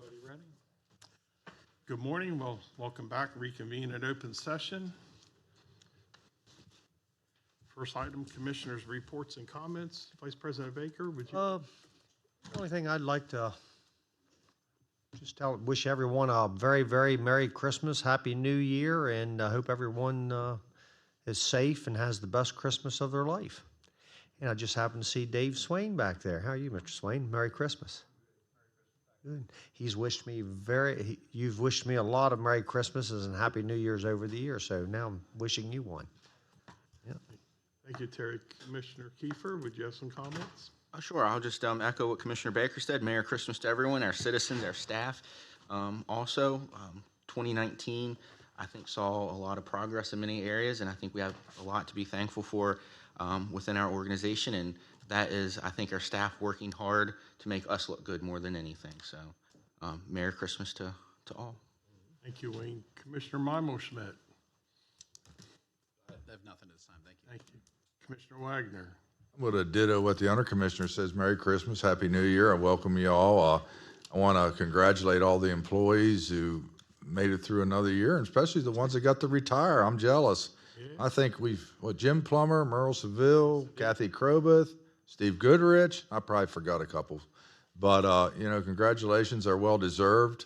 Everybody ready? Good morning. Well, welcome back. Reconvene in open session. First item, commissioners' reports and comments. Vice President Baker, would you? The only thing I'd like to just wish everyone a very, very Merry Christmas, Happy New Year, and I hope everyone is safe and has the best Christmas of their life. And I just happened to see Dave Swain back there. How are you, Mr. Swain? Merry Christmas. Good. You've wished me a lot of Merry Christmases and Happy New Years over the years, so now I'm wishing you one. Yeah. Thank you, Terry. Commissioner Kiefer, would you have some comments? Sure. I'll just echo what Commissioner Baker said. Merry Christmas to everyone, our citizens, our staff. Also, 2019, I think, saw a lot of progress in many areas, and I think we have a lot to be thankful for within our organization, and that is, I think, our staff working hard to make us look good more than anything. So, Merry Christmas to all. Thank you, Wayne. Commissioner Schmidt. I have nothing at this time. Thank you. Thank you. Commissioner Wagner. I'm going to ditto what the under commissioner says. Merry Christmas, Happy New Year. I welcome you all. I want to congratulate all the employees who made it through another year, and especially the ones that got to retire. I'm jealous. Yeah. I think Jim Plummer, Merle Seville, Kathy Crobeth, Steve Goodrich. I probably forgot a couple. But, congratulations are well deserved.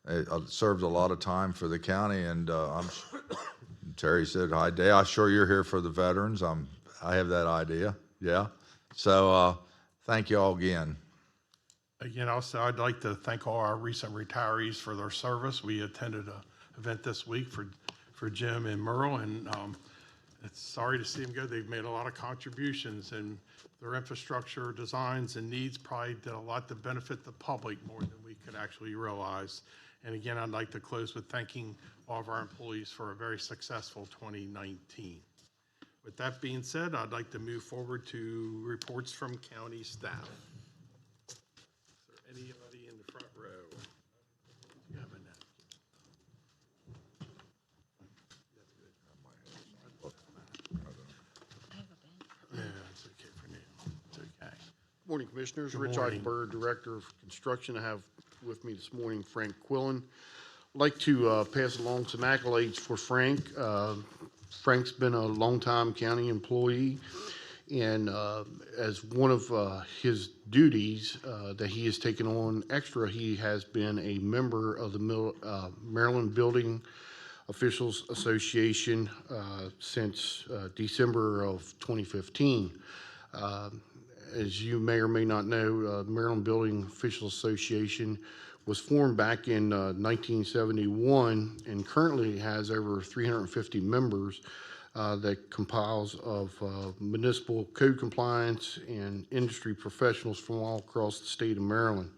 It served a lot of time for the county, and Terry said, hi, Dave. I'm sure you're here for the veterans. I have that idea. Yeah. So thank you all again. Again, also, I'd like to thank all our recent retirees for their service. We attended an event this week for Jim and Merle, and it's sorry to see them go. They've made a lot of contributions, and their infrastructure designs and needs probably did a lot to benefit the public more than we could actually realize. And again, I'd like to close with thanking all of our employees for a very successful 2019. With that being said, I'd like to move forward to reports from county staff. Is there anybody in the front row? You have a napkin. Yeah, it's okay for now. It's okay. Morning, Commissioners. Good Rich morning. Eichenberg, Director of Construction. I have with me this morning Frank Quillen. I'd like to pass along some accolades for Frank. Frank's been a longtime county employee, and as one of his duties that he has taken on extra, he has been a member of the Maryland Building Officials Association since December of 2015. As you may or may not know, Maryland Building Officials Association was formed back in 1971 and currently has over 350 members that compiles of municipal code compliance and industry professionals from all across the state of Maryland.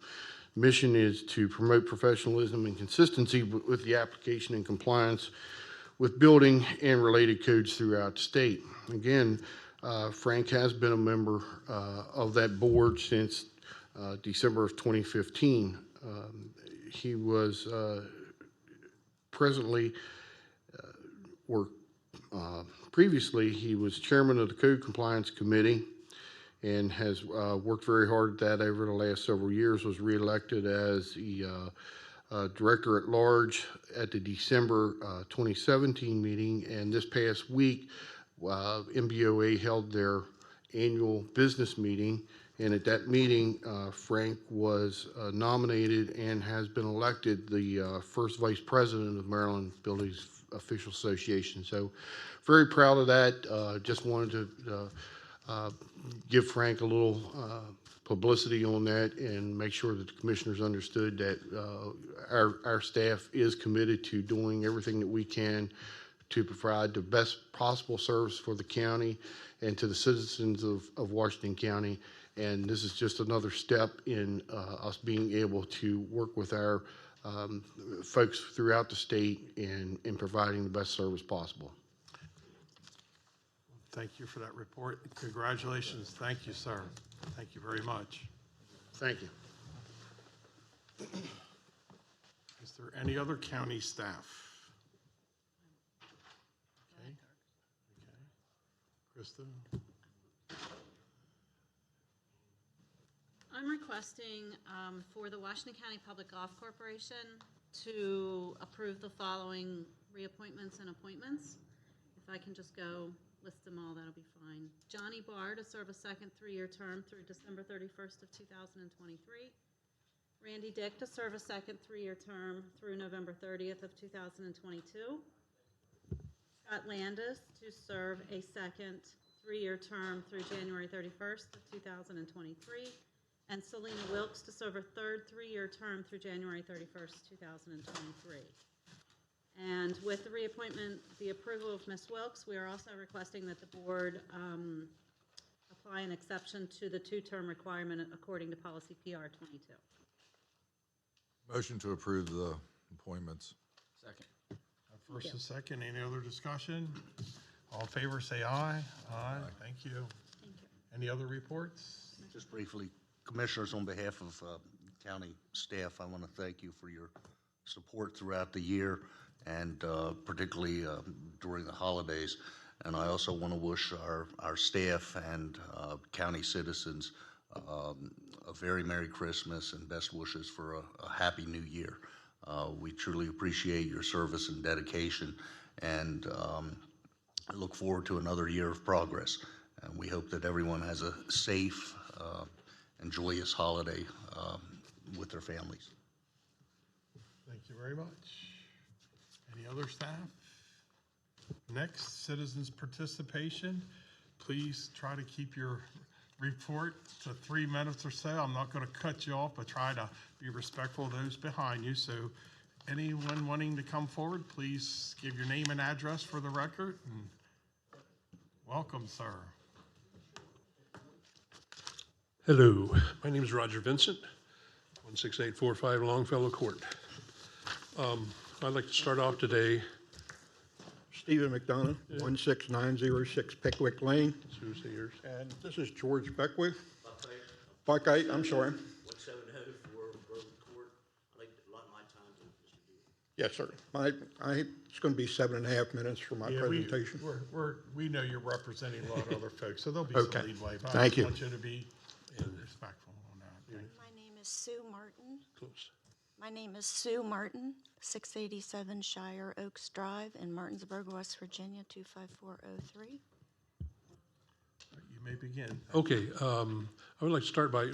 Mission is to promote professionalism and consistency with the application and compliance with building and related codes throughout the state. Again, Frank has been a member of that board since December of 2015. He was previously he was chairman of the Code Compliance Committee and has worked very hard at that over the last several years, was reelected as the director at large at the December 2017 meeting, and this past week MBOA held their annual business meeting, and at that meeting Frank was nominated and has been elected the first vice president of Maryland Building Officials Association. So very proud of that. Just wanted to give Frank a little publicity on that and make sure that the commissioners understood that our staff is committed to doing everything that we can to provide the best possible service for the county and to the citizens of Washington County. And this is just another step in us being able to work with our folks throughout the state in providing the best service possible. Thank you for that report. Congratulations. Thank you, sir. Thank you very much. Thank you. Is there any other county staff? Okay. Okay. Krista? I'm requesting for the Washington County Public Golf Corporation to approve the following reappointments and appointments. If I can just go list them all, that'll be fine. Johnny Barr to serve a second 3-year term through December 31st of 2023. Randy Dick to serve a second 3-year term through November 30th of 2022. Scott Landis to serve a second 3-year term through January 31st of 2023. And Selena Wilkes to serve a third 3-year term through January 31st, 2023. And with the reappointment, the approval of Ms. Wilkes, we are also requesting that the board apply an exception to the 2-term requirement according to policy PR 22. Motion to approve the appointments. Second. First and second, any other discussion? All in favor, say aye. Aye, thank you. Thank you. Any other reports? Just briefly, Commissioners, on behalf of county staff, I want to thank you for your support throughout the year and particularly during the holidays. And I also want to wish our staff and county citizens a very Merry Christmas and best wishes for a Happy New Year. We truly appreciate your service and dedication, and I look forward to another year of progress. And we hope that everyone has a safe and joyous holiday with their families. Thank you very much. Any other staff? Next, citizens' participation. Please try to keep your report to 3 minutes or so. I'm not going to cut you off, but try to be respectful of those behind you. So anyone wanting to come forward, please give your name and address for the record. And welcome, sir. Hello, my name is Roger Vincent, 16845 Longfellow Court. I'd like to start off today. Stephen McDonough, 16906 Pickwick Lane. Who's yours? And this is George Beckwith. Buckeye, I'm sorry. 170 for Grove Court. I'd like to allot my time to Mr. Deal. Yes, sir. It's going to be 7.5 minutes for my Yeah, presentation. we know you're representing a lot of other folks, so there'll be Okay. some leadway. But Thank I you. want you to be respectful on that. Thank you. My name is Sue Martin. Close. My name is Sue Martin, 687 Shire Oaks Drive in Martinsburg, West Virginia, 25403. You may begin. Okay, I would like to start by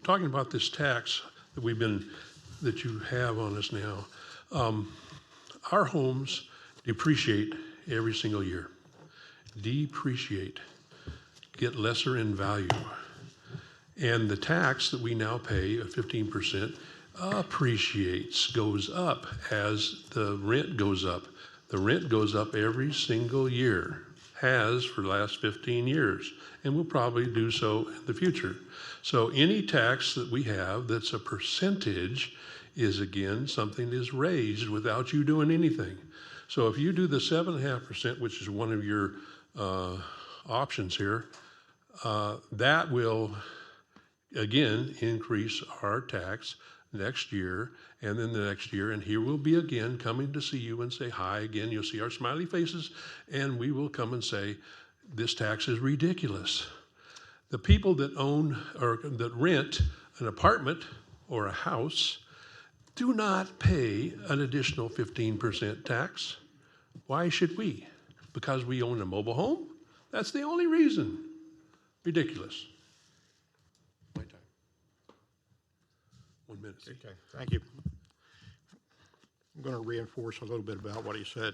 talking about this tax that you have on us now. Our homes depreciate every single year. Depreciate, get lesser in value. And the tax that we now pay of 15% appreciates, goes up as the rent goes up. The rent goes up every single year, has for the last 15 years, and will probably do so in the future. So any tax that we have that's a percentage is, again, something is raised without you doing anything. So if you do the 7.5%, which is one of your options here, that will, again, increase our tax next year, and then the next year, and here we'll be again coming to see you and say hi again. You'll see our smiley faces, and we will come and say, this tax is ridiculous. The people that own or that rent an apartment or a house do not pay an additional 15% tax. Why should we? Because we own a mobile home? That's the only reason. Ridiculous. My time. 1 minute. Okay, thank you. I'm going to reinforce a little bit about what he said.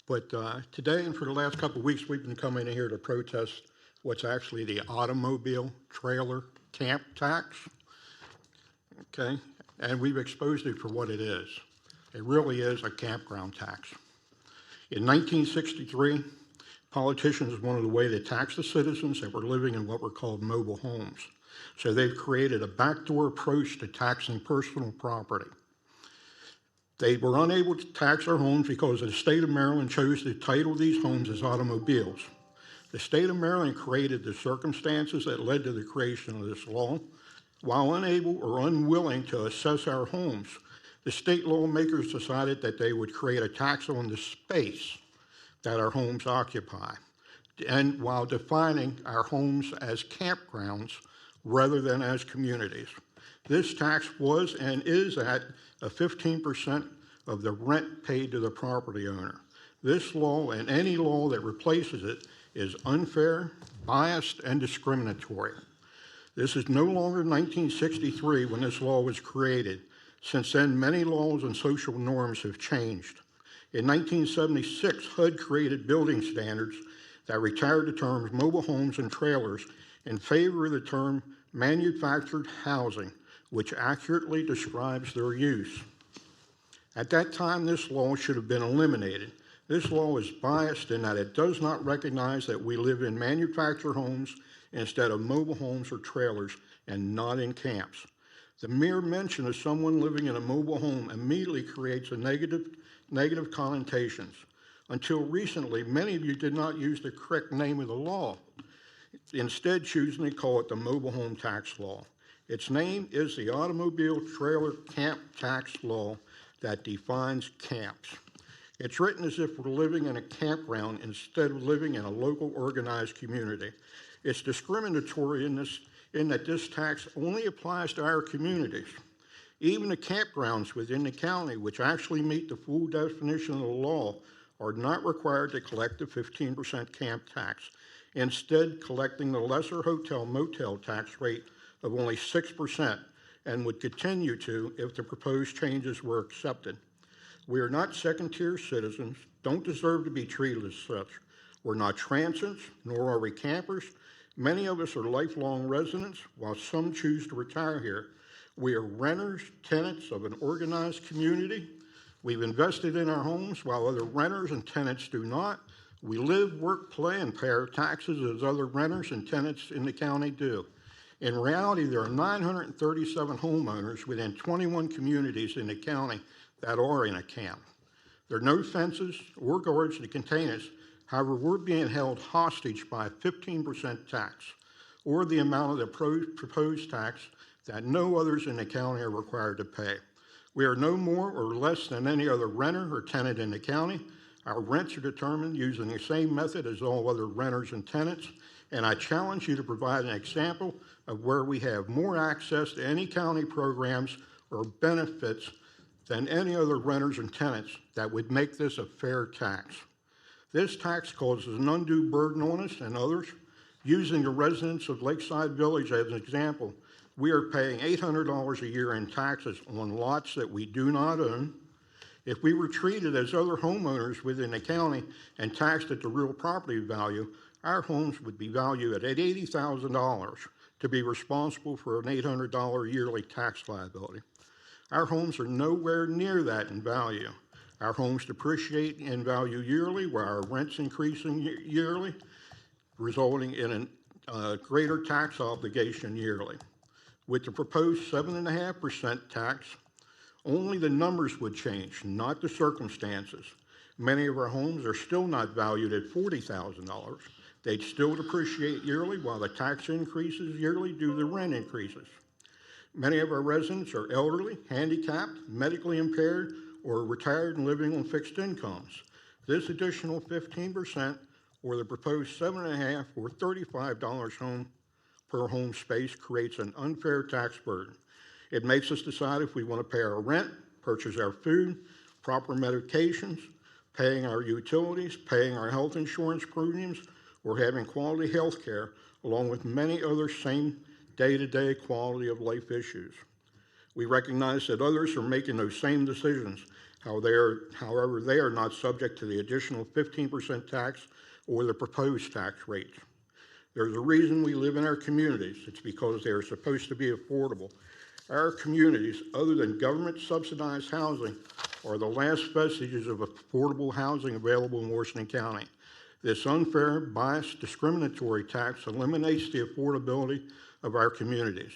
But today and for the last couple of weeks, we've been coming in here to protest what's actually the automobile trailer camp tax. Okay, and we've exposed it for what it is. It really is a campground tax. In 1963, politicians wanted a way to tax the citizens that were living in what were called mobile homes. So they've created a backdoor approach to taxing personal property. They were unable to tax our homes because the state of Maryland chose to title these homes as automobiles. The state of Maryland created the circumstances that led to the creation of this law. While unable or unwilling to assess our homes, the state lawmakers decided that they would create a tax on the space that our homes occupy, and while defining our homes as campgrounds rather than as communities. This tax was and is at a 15% of the rent paid to the property owner. This law and any law that replaces it is unfair, biased, and discriminatory. This is no longer 1963 when this law was created. Since then, many laws and social norms have changed. In 1976, HUD created building standards that retired the terms mobile homes and trailers in favor of the term manufactured housing, which accurately describes their use. At that time, this law should have been eliminated. This law is biased in that it does not recognize that we live in manufactured homes instead of mobile homes or trailers, and not in camps. The mere mention of someone living in a mobile home immediately creates a negative connotations. Until recently, many of you did not use the correct name of the law, instead choosing to call it the mobile home tax law. Its name is the Automobile Trailer Camp Tax Law that defines camps. It's written as if we're living in a campground instead of living in a local organized community. It's discriminatory in that this tax only applies to our communities. Even the campgrounds within the county, which actually meet the full definition of the law, are not required to collect the 15% camp tax, instead collecting the lesser hotel motel tax rate of only 6% and would continue to if the proposed changes were accepted. We are not second-tier citizens, don't deserve to be treated as such. We're not transients, nor are we campers. Many of us are lifelong residents, while some choose to retire here. We are renters, tenants of an organized community. We've invested in our homes while other renters and tenants do not. We live, work, play, and pay our taxes as other renters and tenants in the county do. In reality, there are 937 homeowners within 21 communities in the county that are in a camp. There are no fences or guards to contain us. However, we're being held hostage by a 15% tax, or the amount of the proposed tax that no others in the county are required to pay. We are no more or less than any other renter or tenant in the county. Our rents are determined using the same method as all other renters and tenants, and I challenge you to provide an example of where we have more access to any county programs or benefits than any other renters and tenants that would make this a fair tax. This tax causes an undue burden on us and others. Using the residents of Lakeside Village as an example, we are paying $800 a year in taxes on lots that we do not own. If we were treated as other homeowners within the county and taxed at the real property value, our homes would be valued at $80,000 to be responsible for an $800 yearly tax liability. Our homes are nowhere near that in value. Our homes depreciate in value yearly, while our rents increasing yearly, resulting in a greater tax obligation yearly. With the proposed 7.5% tax, only the numbers would change, not the circumstances. Many of our homes are still not valued at $40,000. They'd still depreciate yearly, while the tax increases yearly due to rent increases. Many of our residents are elderly, handicapped, medically impaired, or retired and living on fixed incomes. This additional 15%, or the proposed 7.5% or $35 per home space, creates an unfair tax burden. It makes us decide if we want to pay our rent, purchase our food, proper medications, paying our utilities, paying our health insurance premiums, or having quality health care, along with many other same day-to-day quality of life issues. We recognize that others are making those same decisions. However, they are not subject to the additional 15% tax or the proposed tax rates. There's a reason we live in our communities. It's because they are supposed to be affordable. Our communities, other than government-subsidized housing, are the last vestiges of affordable housing available in Washington County. This unfair, biased, discriminatory tax eliminates the affordability of our communities.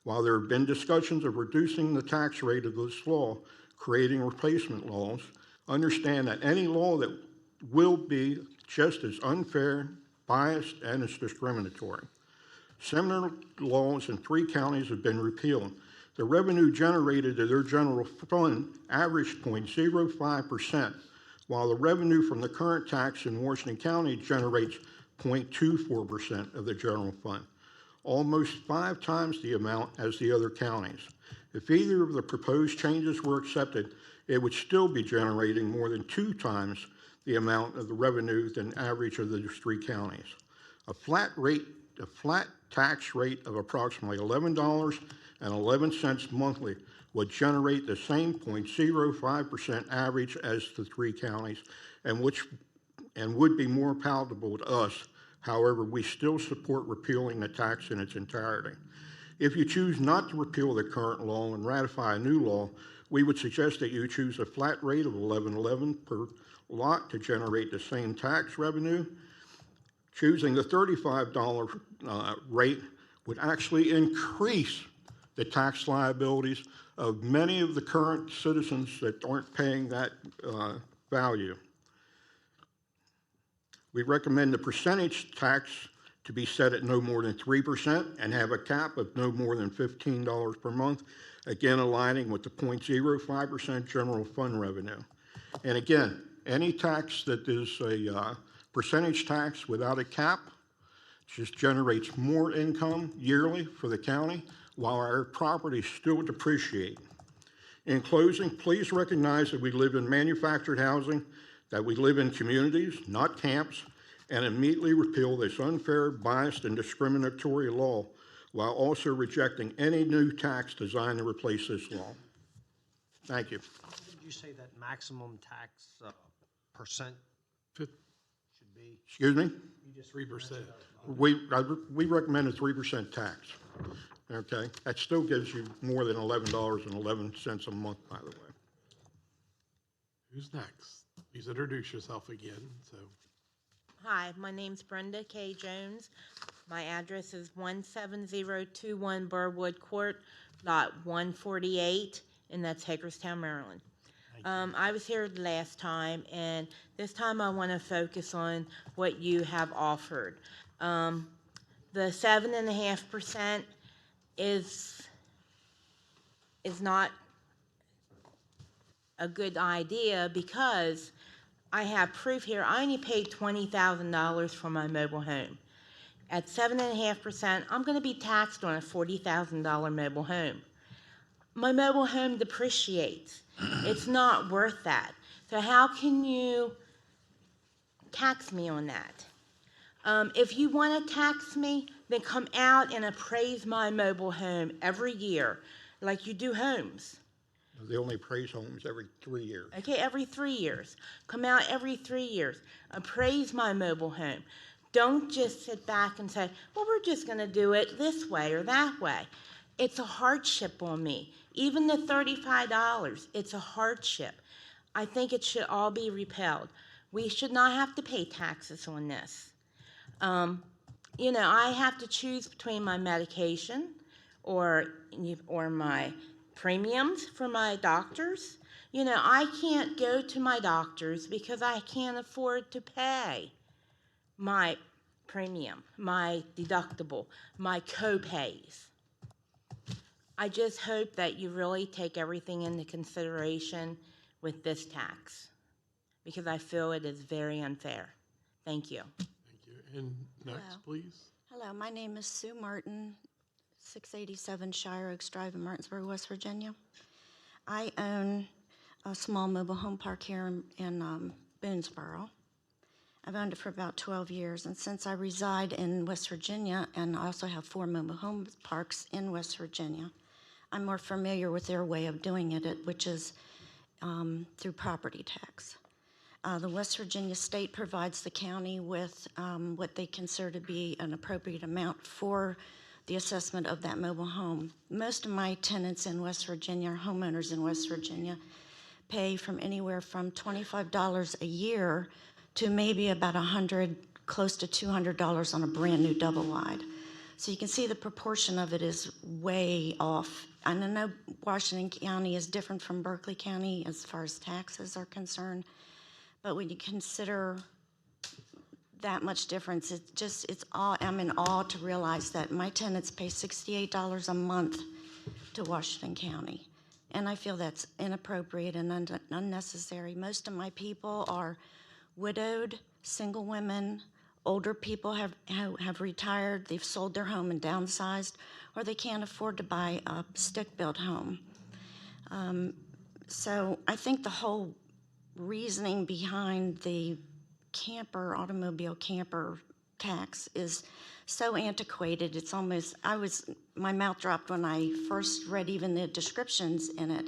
While there have been discussions of reducing the tax rate of this law, creating replacement laws, understand that any law that will be just as unfair, biased, and as discriminatory. Similar laws in 3 counties have been repealed. The revenue generated to their general fund averaged 0.05%, while the revenue from the current tax in Washington County generates 0.24% of the general fund. almost 5 times the amount as the other counties. If either of the proposed changes were accepted, it would still be generating more than 2 times the amount of the revenue than average of the 3 counties. A flat tax rate of approximately $11.11 monthly would generate the same 0.05% average as the 3 counties, and would be more palatable to us. However, we still support repealing the tax in its entirety. If you choose not to repeal the current law and ratify a new law, we would suggest that you choose a flat rate of $11.11 per lot to generate the same tax revenue. Choosing the $35 rate would actually increase the tax liabilities of many of the current citizens that aren't paying that value. We recommend the percentage tax to be set at no more than 3% and have a cap of no more than $15 per month, again aligning with the 0.05% general fund revenue. And again, any tax that is a percentage tax without a cap just generates more income yearly for the county while our properties still depreciate. In closing, please recognize that we live in manufactured housing, that we live in communities, not camps, and immediately repeal this unfair, biased, and discriminatory law while also rejecting any new tax designed to replace this law. Thank you. What did you say that maximum tax percent Fif- should be? Excuse me? You just 3%. We recommend a 3% tax. Okay, that still gives you more than $11.11 a month, by the way. Who's next? Please introduce yourself again. So, Hi, my name's Brenda K. Jones. My address is 17021 Burwood Court, lot 148, and that's Hagerstown, Maryland. I was here the last time, and this time I want to focus on what you have offered. The 7.5% is not a good idea because I have proof here. I only paid $20,000 for my mobile home. At 7.5%, I'm going to be taxed on a $40,000 mobile home. My mobile home depreciates. It's not worth that. So how can you tax me on that? If you want to tax me, then come out and appraise my mobile home every year, like you do homes. They only appraise homes every 3 years. Okay, every 3 years. Come out every 3 years. Appraise my mobile home. Don't just sit back and say, well, we're just going to do it this way or that way. It's a hardship on me. Even the $35, it's a hardship. I think it should all be repelled. We should not have to pay taxes on this. You know, I have to choose between my medication or my premiums for my doctors. You know, I can't go to my doctors because I can't afford to pay my premium, my deductible, my co-pays. I just hope that you really take everything into consideration with this tax because I feel it is very unfair. Thank you. thank you. And next, Hello. please. Hello, my name is Sue Martin, 687 Shire Oaks Drive in Martinsburg, West Virginia. I own a small mobile home park here in Boonesboro. I've owned it for about 12 years, and since I reside in West Virginia, and I also have 4 mobile home parks in West Virginia, I'm more familiar with their way of doing it, which is through property tax. The West Virginia state provides the county with what they consider to be an appropriate amount for the assessment of that mobile home. Most of my tenants in West Virginia, homeowners in West Virginia, pay from anywhere from $25 a year to maybe about $100, close to $200 on a brand new double wide. So you can see the proportion of it is way off. And I know Washington County is different from Berkeley County as far as taxes are concerned, but when you consider that much difference, I'm in awe to realize that my tenants pay $68 a month to Washington County. And I feel that's inappropriate and unnecessary. Most of my people are widowed, single women, older people have retired, they've sold their home and downsized, or they can't afford to buy a stick-built home. So I think the whole reasoning behind the automobile camper tax is so antiquated. It's almost, my mouth dropped when I first read even the descriptions in it.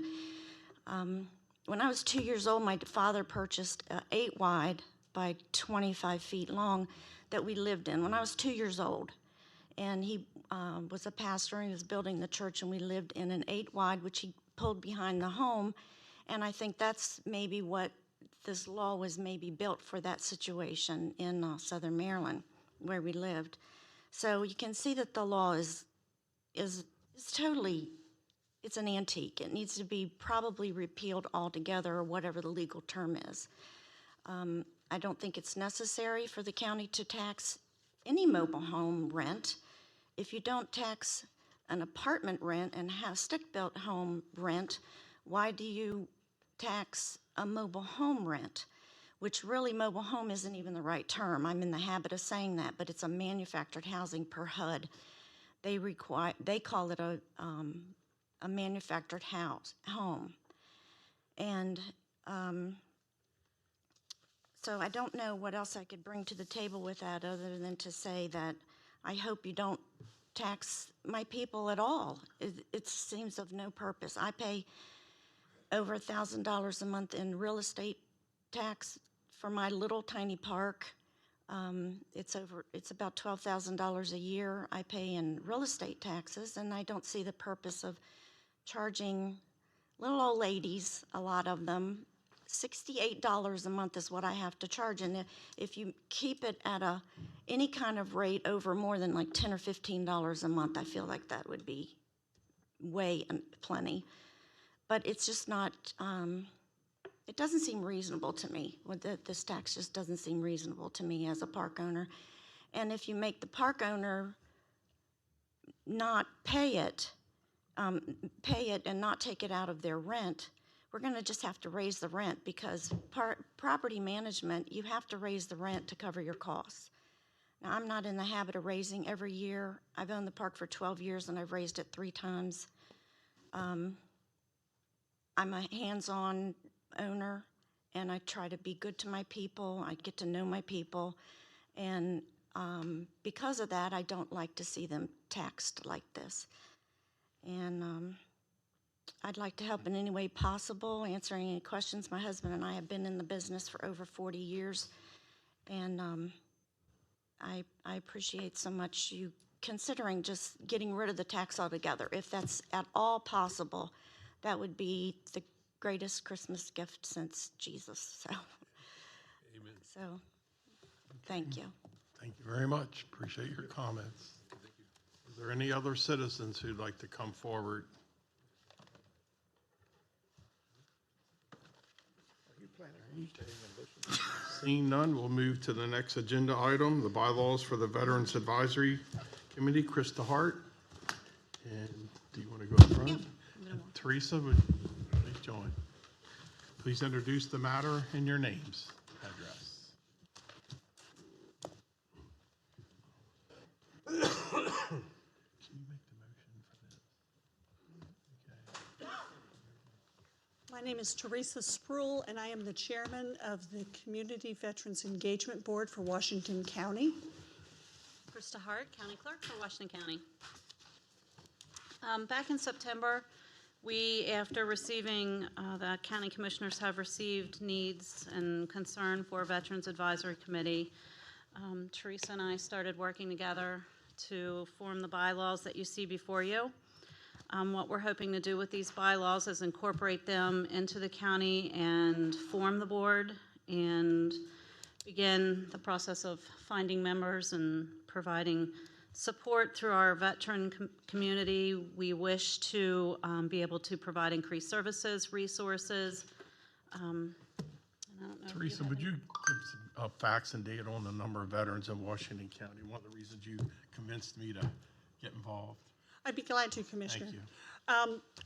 When I was 2 years old, my father purchased an 8 wide by 25 feet long that we lived in when I was 2 years old. And he was a pastor, and he was building the church, and we lived in an 8 wide, which he pulled behind the home. And I think that's maybe what this law was maybe built for, that situation in Southern Maryland where we lived. So you can see that the law is totally, it's an antique. It needs to be probably repealed altogether, or whatever the legal term is. I don't think it's necessary for the county to tax any mobile home rent. If you don't tax an apartment rent and have stick-built home rent, why do you tax a mobile home rent? Which really, mobile home isn't even the right term. I'm in the habit of saying that, but it's a manufactured housing per HUD. They call it a manufactured home. And so I don't know what else I could bring to the table with that, other than to say that I hope you don't tax my people at all. It seems of no purpose. I pay over $1,000 a month in real estate tax for my little tiny park. It's about $12,000 a year I pay in real estate taxes, and I don't see the purpose of charging little old ladies, a lot of them, $68 a month is what I have to charge. And if you keep it at any kind of rate over more than like $10 or $15 a month, I feel like that would be way plenty. But it's just not, it doesn't seem reasonable to me. This tax just doesn't seem reasonable to me as a park owner. And if you make the park owner not pay it and not take it out of their rent, we're going to just have to raise the rent, because property management, you have to raise the rent to cover your costs. Now, I'm not in the habit of raising every year. I've owned the park for 12 years, and I've raised it 3 times. I'm a hands-on owner, and I try to be good to my people. I get to know my people, and because of that, I don't like to see them taxed like this. And I'd like to help in any way possible, answering any questions. My husband and I have been in the business for over 40 years, and I appreciate so much you considering just getting rid of the tax altogether. If that's at all possible, that would be the greatest Christmas gift since Jesus. So, Amen. So, thank you. Thank you very much. Appreciate your comments. Is there any other citizens who'd like to come forward? Seeing none, we'll move to the next agenda item, the bylaws for the Veterans Advisory Committee. Krista Hart. And do you want to go in front? And Teresa, would you please join? Please introduce the matter and your names, address. Can you make the motion for this? Okay. My name is Teresa Spruill, and I am the chairman of the Community Veterans Engagement Board for Washington County. Krista Hart, County Clerk for Washington County. Back in September, we, after receiving, the county commissioners have received needs and concern for Veterans Advisory Committee. Teresa and I started working together to form the bylaws that you see before you. What we're hoping to do with these bylaws is incorporate them into the county and form the board and begin the process of finding members and providing support through our veteran community. We wish to be able to provide increased services, resources. I don't know if Teresa, would you give some facts and data on the number of veterans in Washington County? One of the reasons you convinced me to get involved. I'd be glad to, Commissioner. Thank you.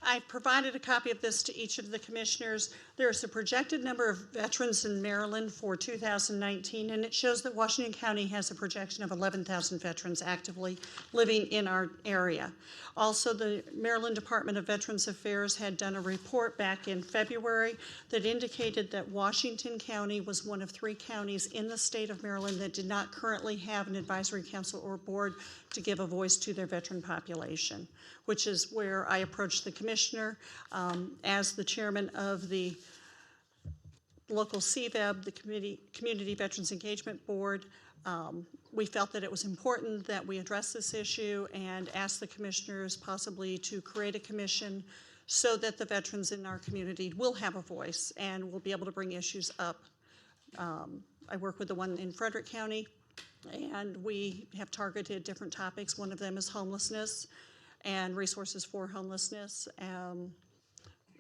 I've provided a copy of this to each of the commissioners. There's a projected number of veterans in Maryland for 2019, and it shows that Washington County has a projection of 11,000 veterans actively living in our area. Also, the Maryland Department of Veterans Affairs had done a report back in February that indicated that Washington County was one of 3 counties in the state of Maryland that did not currently have an advisory council or board to give a voice to their veteran population, which is where I approached the commissioner as the chairman of the local CVEB, the Community Veterans Engagement Board. We felt that it was important that we address this issue and ask the commissioners possibly to create a commission so that the veterans in our community will have a voice and will be able to bring issues up. I work with the one in Frederick County, and we have targeted different topics. One of them is homelessness and resources for homelessness.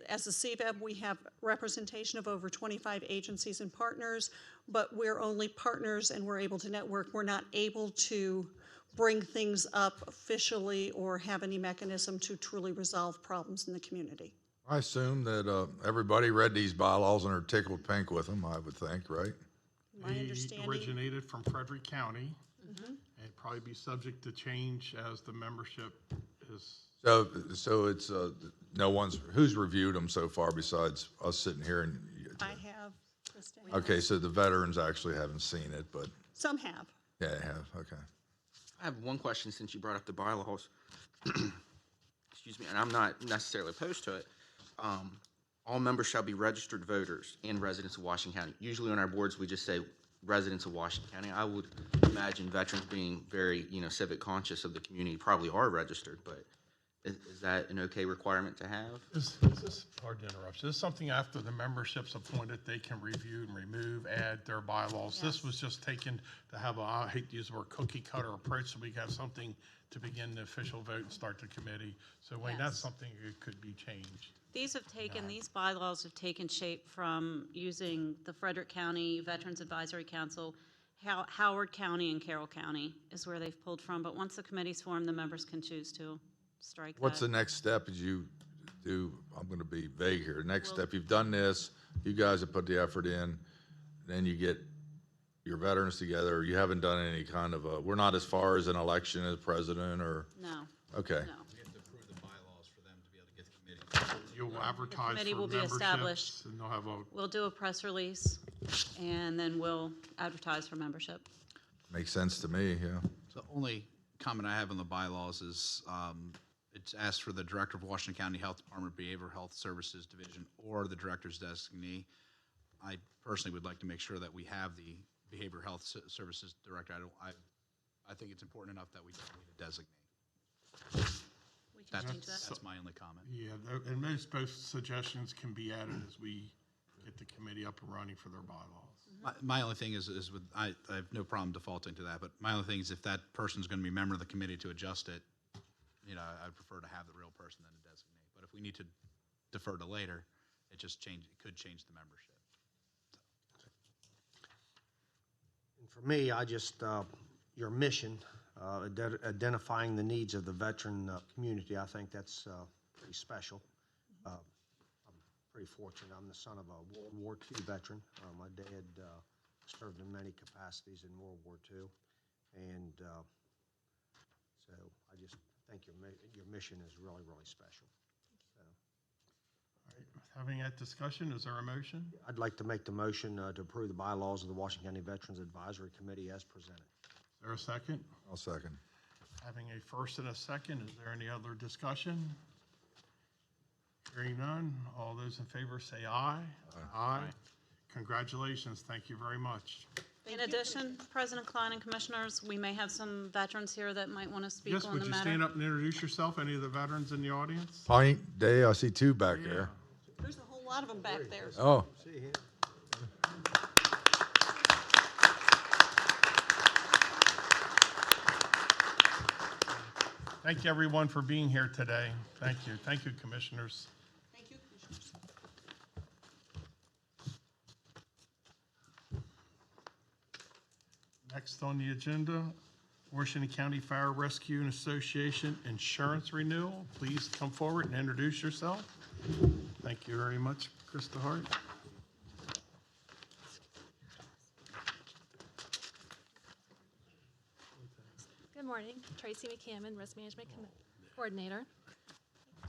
As a CVEB, we have representation of over 25 agencies and partners, but we're only partners and we're able to network. We're not able to bring things up officially or have any mechanism to truly resolve problems in the community. I assume that everybody read these bylaws and are tickled pink with them, I would think, right? My He understanding. originated from Frederick County and probably be subject to change as the membership is. So it's, no one's, who's reviewed them so far besides us sitting here and? I have, Kristen. Okay, so the veterans actually haven't seen it, but, Some have. yeah, they have, okay. I have one question since you brought up the bylaws. Excuse me, and I'm not necessarily opposed to it. All members shall be registered voters and residents of Washington County. Usually on our boards, we just say residents of Washington County. I would imagine veterans being very, civic conscious of the community probably are registered, but is that an okay requirement to have? Is this, pardon the interruption, is this something after the membership's appointed, they can review and remove, add their bylaws? This was just taken to have a, I hate to use the word cookie cutter approach, so we have something to begin the official vote and start the committee. So Wayne, that's something that could be changed. These bylaws have taken shape from using the Frederick County Veterans Advisory Council. Howard County and Carroll County is where they've pulled from, but once the committee's formed, the members can choose to strike that. What's the next step as you do, I'm gonna be vague here, next step, you've done this, you guys have put the effort in, then you get your veterans together, you haven't done any kind of a, we're not as far as an election as president or? No, Okay, no. We have to approve the bylaws for them to be able to get the committee. You'll advertise committee for will be memberships, established. and they'll have a, We'll do a press release, and then we'll advertise for membership. makes sense to me, yeah. So the only comment I have on the bylaws is, it's asked for the Director of Washington County Health Department Behavioral Health Services Division or the Director's designee. I personally would like to make sure that we have the Behavioral Health Services Director. I think it's important enough that we don't need a designate. We can change that. That's my only comment. yeah, and both suggestions can be added as we get the committee up and running for their bylaws. My only thing is with, I have no problem defaulting to that, but my only thing is if that person's going to be a member of the committee to adjust it, I'd prefer to have the real person than to designate. But if we need to defer to later, it could change the membership. And for me, I just, your mission, identifying the needs of the veteran community, I think that's pretty special. I'm pretty fortunate. I'm the son of a World War II veteran. My dad served in many capacities in World War II. And so I just think your mission is really, really special. So All right, having that discussion, is there a motion? I'd like to make the motion to approve the bylaws of the Washington County Veterans Advisory Committee as presented. Is there a second? I'll second. Having a first and a second, is there any other discussion? Hearing none, all those in favor say aye. Aye. Congratulations, thank you very much. In addition, President Klein and Commissioners, we may have some veterans here that might want to speak Yes, on would the you matter. stand up and introduce yourself, any of the veterans in the audience? Pint Day, I see two back there. There's a whole lot of them back there. Oh, Thank you, everyone, for being here today. Thank you. Thank you, commissioners. Thank you, Commissioners. Next on the agenda, Washington County Fire Rescue and Association Insurance Renewal. Please come forward and introduce yourself. Thank you very much, Krista Hart. Good morning, Tracy McCammon, Risk Management Coordinator.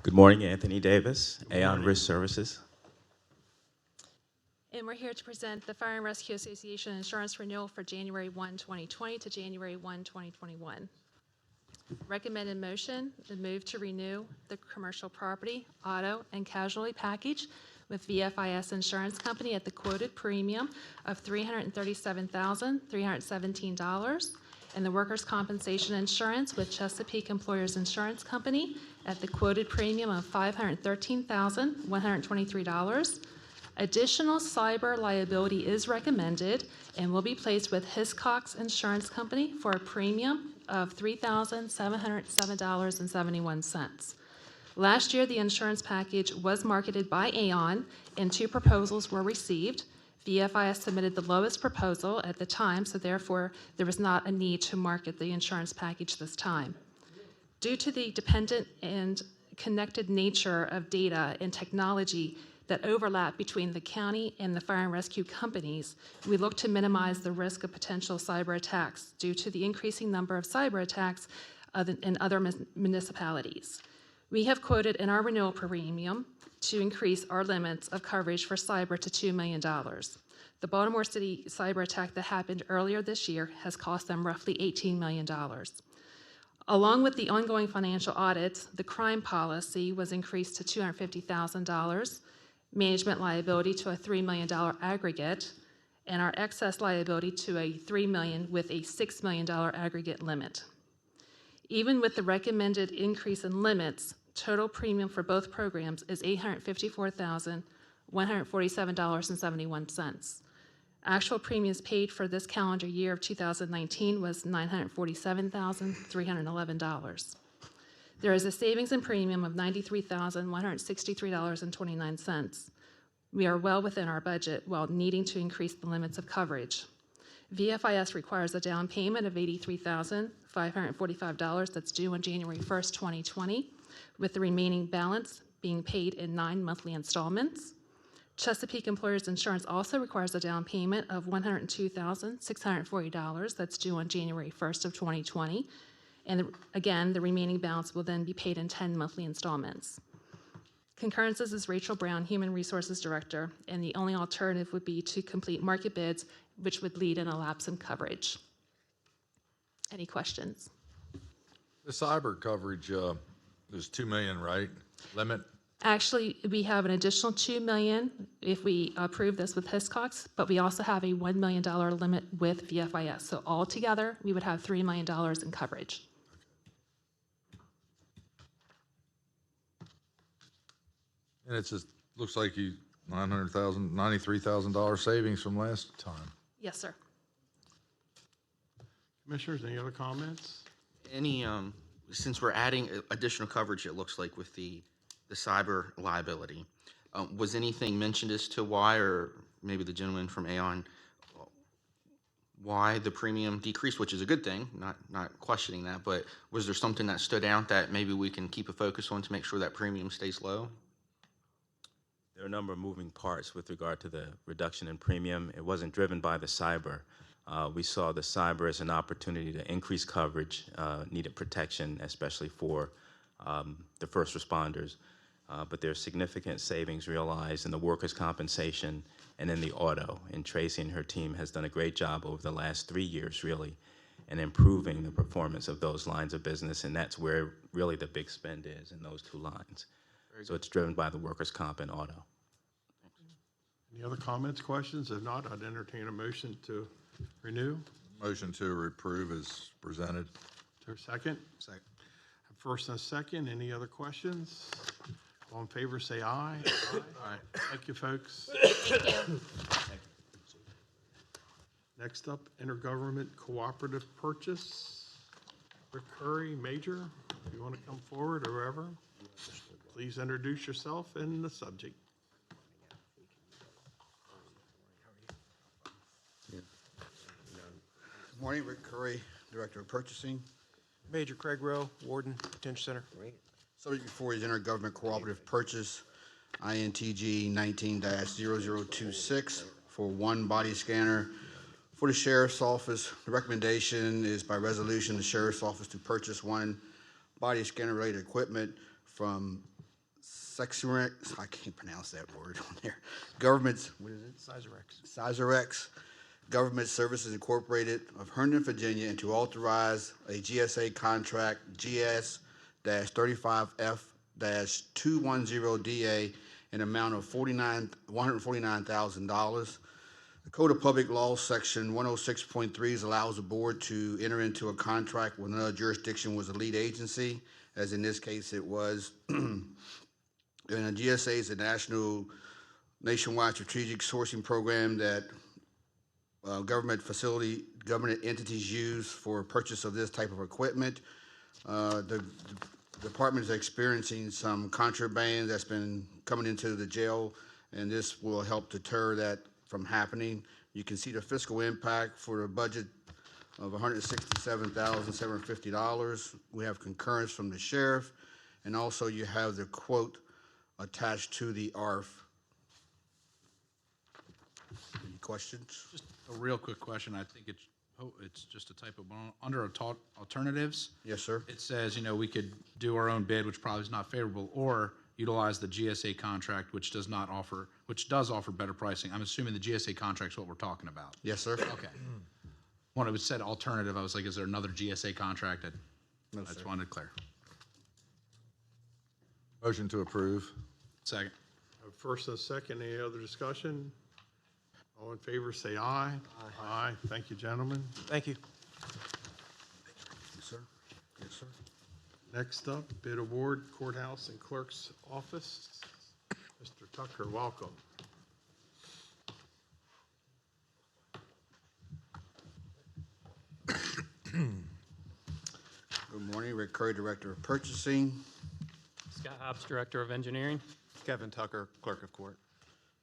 Good morning, Anthony Davis, Aon Risk Services. And we're here to present the Fire and Rescue Association Insurance Renewal for January 1, 2020 to January 1, 2021. Recommended motion, the move to renew the commercial property, auto, and casualty package with VFIS Insurance Company at the quoted premium of $337,317, and the workers' compensation insurance with Chesapeake Employers Insurance Company at the quoted premium of $513,123. Additional cyber liability is recommended and will be placed with Hiscox Insurance Company for a premium of $3,707.71. Last year, the insurance package was marketed by Aon, and 2 proposals were received. VFIS submitted the lowest proposal at the time, so therefore there was not a need to market the insurance package this time. Due to the dependent and connected nature of data and technology that overlap between the county and the fire and rescue companies, we look to minimize the risk of potential cyber attacks due to the increasing number of cyber attacks in other municipalities. We have quoted in our renewal premium to increase our limits of coverage for cyber to $2 million. The Baltimore City cyber attack that happened earlier this year has cost them roughly $18 million. Along with the ongoing financial audits, the crime policy was increased to $250,000, management liability to a $3 million aggregate, and our excess liability to a $3 million with a $6 million aggregate limit. Even with the recommended increase in limits, total premium for both programs is $854,147.71. Actual premiums paid for this calendar year of 2019 was $947,311. There is a savings in premium of $93,163.29. We are well within our budget while needing to increase the limits of coverage. VFIS requires a down payment of $83,545 that's due on January 1st, 2020, with the remaining balance being paid in 9 monthly installments. Chesapeake Employers Insurance also requires a down payment of $102,640 that's due on January 1st of 2020. And again, the remaining balance will then be paid in 10 monthly installments. Concurrences is Rachel Brown, Human Resources Director, and the only alternative would be to complete market bids, which would lead in a lapse in coverage. Any questions? The cyber coverage is $2 million, right? Limit? Actually, we have an additional $2 million if we approve this with Hiscox, but we also have a $1 million limit with VFIS. So altogether, we would have $3 million in coverage. And it just looks like you $93,000 savings from last time. Yes, sir. Commissioners, any other comments? Any, since we're adding additional coverage, it looks like with the cyber liability, was anything mentioned as to why, or maybe the gentleman from Aon, why the premium decreased, which is a good thing, not questioning that, but was there something that stood out that maybe we can keep a focus on to make sure that premium stays low? There are a number of moving parts with regard to the reduction in premium. It wasn't driven by the cyber. We saw the cyber as an opportunity to increase coverage, needed protection, especially for the first responders. But there's significant savings realized in the workers' compensation and in the auto. And Tracy and her team has done a great job over the last 3 years, really, in improving the performance of those lines of business. And that's where really the big spend is, in those 2 lines. So it's driven by the workers' comp and auto. Any other comments, questions? If not, I'd entertain a motion to renew. Motion to approve is presented. Is there a second? Second. First and a second. Any other questions? All in favor, say aye. Aye. Thank you, folks. Thank you. Next up, intergovernment cooperative purchase. Rick Curry, Major, if you want to come forward or whoever, please introduce yourself and the subject. Good morning, Rick Curry, Director of Purchasing. Major Craig Rowe, Warden, Detention Center. Subject before you is Intergovernment Cooperative Purchase, INTG 19-0026, for one body scanner for the Sheriff's Office. The recommendation is by resolution, the Sheriff's Office to purchase one body scanner related equipment from Sexurex, I can't pronounce that word on there. Government's, what is it? Sizerex Government Services Incorporated of Herndon, Virginia, and to authorize a GSA contract GS-35F-210DA in amount of $149,000. The Code of Public Law, Section 106.3 allows the board to enter into a contract when another jurisdiction was a lead agency, as in this case it was. And GSA is a nationwide strategic sourcing program that government entities use for purchase of this type of equipment. The department is experiencing some contraband that's been coming into the jail, and this will help deter that from happening. You can see the fiscal impact for a budget of $167,750. We have concurrence from the sheriff, and also you have the quote attached to the ARF. Any questions? Just a real quick question. I think it's just a typo. Under alternatives, Yes, sir. it says, we could do our own bid, which probably is not favorable, or utilize the GSA contract, which does offer better pricing. I'm assuming the GSA contract is what we're talking about. Yes, sir. Okay. When it was said alternative, I was like, is there another GSA contract? No, I sir. just wanted to clear. Motion to approve. Second. First and a second, any other discussion? All in favor, say aye. Aye. Thank you, gentlemen. Thank you. Yes, sir. Yes, sir. Next up, bid award, Courthouse and Clerk's Office. Mr. Tucker, welcome. Good morning, Rick Curry, Director of Purchasing. Scott Hobbs, Director of Engineering. Kevin Tucker, Clerk of Court.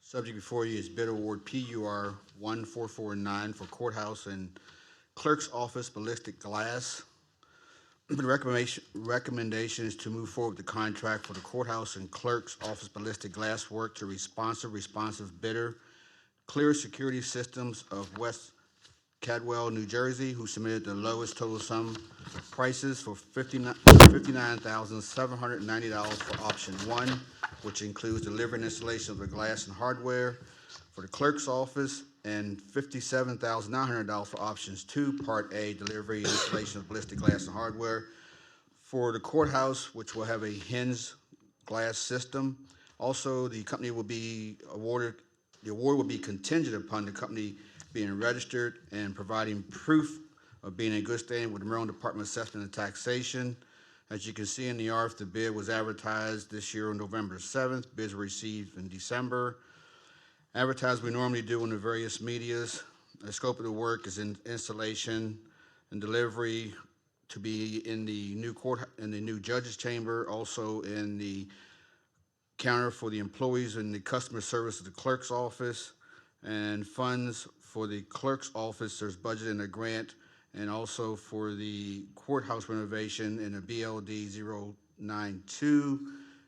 Subject before you is bid award PUR 1449 for Courthouse and Clerk's Office ballistic glass. The recommendation is to move forward with the contract for the Courthouse and Clerk's Office ballistic glass work to responsive bidder, Clear Security Systems of West Cadwell, New Jersey, who submitted the lowest total sum prices for $59,790 for option 1, which includes delivery and installation of the glass and hardware for the clerk's office, and $57,900 for options 2, Part A, delivery and installation of ballistic glass and hardware for the courthouse, which will have a hinged glass system. Also, the company will be awarded, the award will be contingent upon the company being registered and providing proof of being in good standing with the Maryland Department of Assessment and Taxation. As you can see in the ARF, the bid was advertised this year on November 7th. Bids were received in December. Advertised we normally do in the various medias. The scope of the work is in installation and delivery to be in the new judge's chamber, also in the counter for the employees and the customer service of the clerk's office, and funds for the clerk's office. There's budget in a grant, and also for the courthouse renovation in a BLD 092.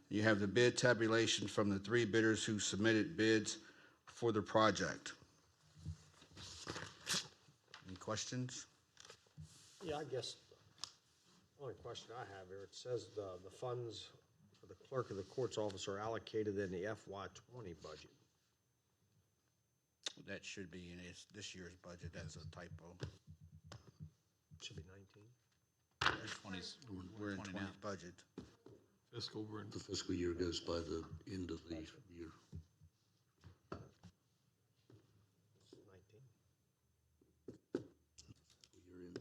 You have the bid tabulation from the 3 bidders who submitted bids for the project. Any questions? Yeah, I guess the only question I have here, it says the funds for the clerk of the court's office are allocated in the FY20 budget. That should be in this year's budget. That's a typo. Should be 19. We're in 20 budget. Fiscal, we're in The fiscal year goes by the end of the year. 19. Year ends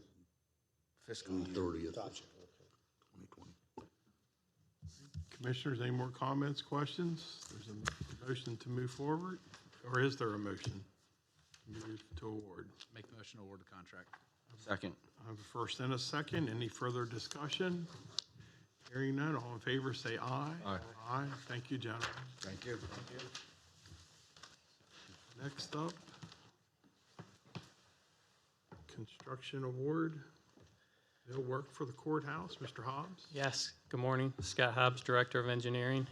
Fiscal June year. 30th, Gotcha. 2020. Commissioners, any more comments, questions? There's a motion to move forward, or is there a motion to move to award? Make the motion to award the contract. Second. I have a first and a second. Any further discussion? Hearing none, all in favor say aye. Aye. Aye. Thank you, gentlemen. Thank you. Next up, construction award. Millwork for the courthouse, Mr. Hobbs. Yes, good morning. Scott Hobbs, Director of Engineering.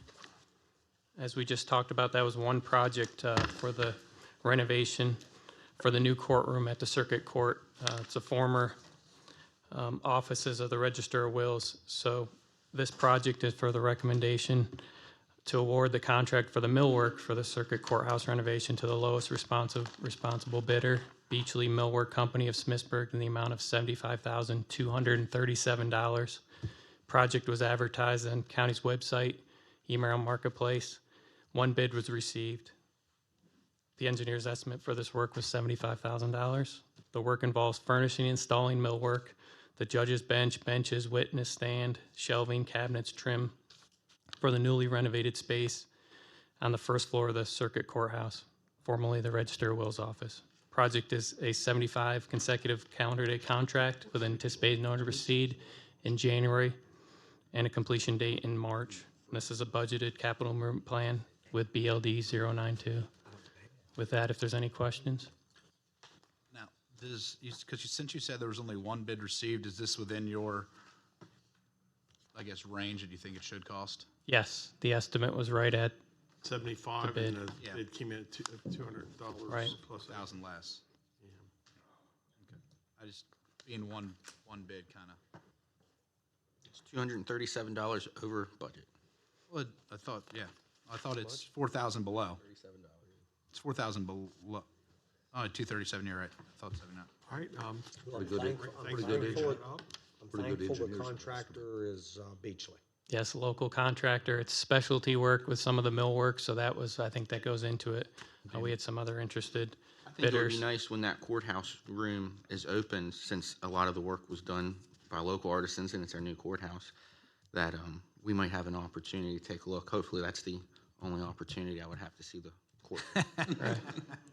As we just talked about, that was one project for the renovation for the new courtroom at the Circuit Court. It's a former offices of the Register of Wills. So this project is for the recommendation to award the contract for the millwork for the Circuit Courthouse renovation to the lowest responsible bidder, Beachley Millwork Company of Smithsburg, in the amount of $75,237. Project was advertised on county's website, email marketplace. One bid was received. The engineer's estimate for this work was $75,000. The work involves furnishing and installing millwork, the judge's bench, benches, witness stand, shelving, cabinets, trim for the newly renovated space on the first floor of the Circuit Courthouse, formerly the Register of Wills office. Project is a 75 consecutive calendar day contract with anticipated notice to proceed in January and a completion date in March. And this is a budgeted capital improvement plan with BLD 092. With that, if there's any questions. Now, since you said there was only one bid received, is this within your, I guess, range that you think it should cost? Yes, the estimate was right at 75, The bid. and Yeah. it came in at $200 Right. plus 1,000 less. Okay. I just, being one bid kind of, It's $237 over budget. well, I thought it's 4,000 below. It's 4,000 below. Oh, 237, you're right. I thought 79. All right. I'm good. thankful the contractor is Beachley. Yes, local contractor. It's specialty work with some of the millwork, so that was, I think that goes into it. We had some other interested I think it would bidders. be nice when that courthouse room is open, since a lot of the work was done by local artisans and it's our new courthouse, that we might have an opportunity to take a look. Hopefully, that's the only opportunity I would have to see the court. Right.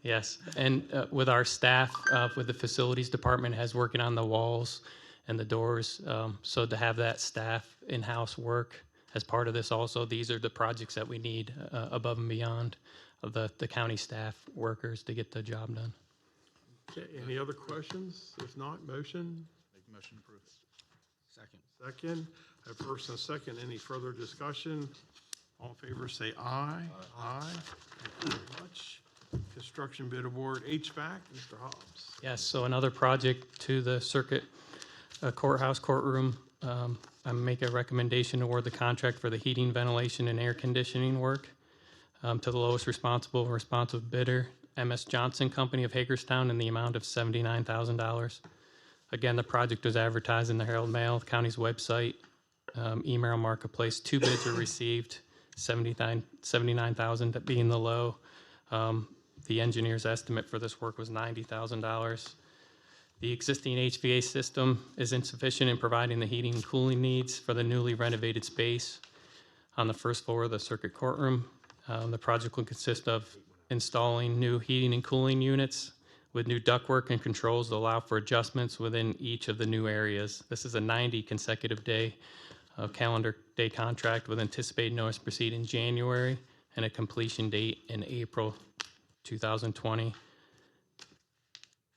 Yes, and with our staff, with the facilities department, has working on the walls and the doors. So to have that staff in-house work as part of this also, these are the projects that we need above and beyond of the county staff workers to get the job done. Okay, any other questions? If not, motion? Make a motion to approve. Second. Second. I have first and second. Any further discussion? All in favor, say aye. Aye. Thank you very much. Construction bid award, HVAC, Mr. Hobbs. Yes, so another project to the Circuit Courthouse courtroom. I make a recommendation to award the contract for the heating, ventilation, and air conditioning work to the lowest responsive bidder, MS Johnson Company of Hagerstown, in the amount of $79,000. Again, the project was advertised in the Herald Mail, the county's website, email marketplace. Two bids were received, $79,000 being the low. The engineer's estimate for this work was $90,000. The existing HVAC system is insufficient in providing the heating and cooling needs for the newly renovated space on the first floor of the Circuit Courtroom. The project will consist of installing new heating and cooling units with new ductwork and controls to allow for adjustments within each of the new areas. This is a 90 consecutive day calendar day contract with anticipated notice to proceed in January and a completion date in April 2020.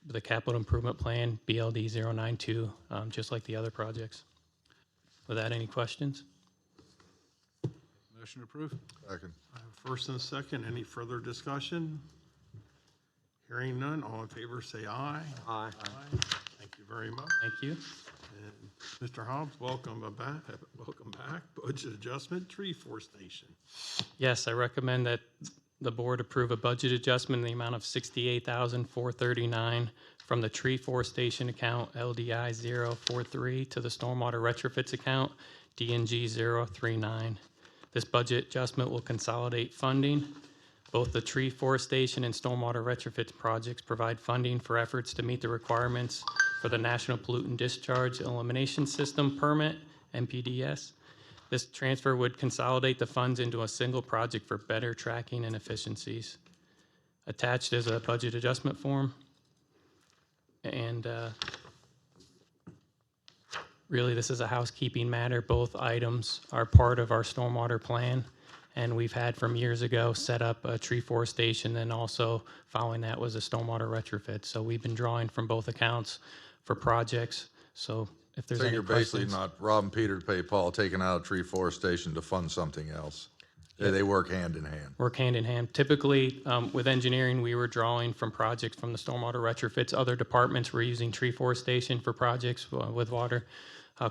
The capital improvement plan, BLD 092, just like the other projects. Without any questions? Motion to approve. Second. I have first and second. Any further discussion? Hearing none, all in favor, say aye. Aye. Thank you very much. Thank you. And Mr. Hobbs, welcome back. Welcome back. Budget adjustment, tree forestation. Yes, I recommend that the board approve a budget adjustment in the amount of $68,439 from the tree forestation account LDI 043 to the stormwater retrofits account DNG 039. This budget adjustment will consolidate funding. Both the tree forestation and stormwater retrofits projects provide funding for efforts to meet the requirements for the National Pollutant Discharge Elimination System Permit, NPDES. This transfer would consolidate the funds into a single project for better tracking and efficiencies. Attached is a budget adjustment form. And really, this is a housekeeping matter. Both items are part of our stormwater plan. And we've had from years ago set up a tree forestation, and also following that was a stormwater retrofit. So we've been drawing from both accounts for projects. So if there's So any you're basically questions. not robbing Peter to pay Paul, taking out a tree forestation to fund something else. They work hand in hand. Work hand in hand. Typically, with engineering, we were drawing from projects from the stormwater retrofits. Other departments were using tree forestation for projects with water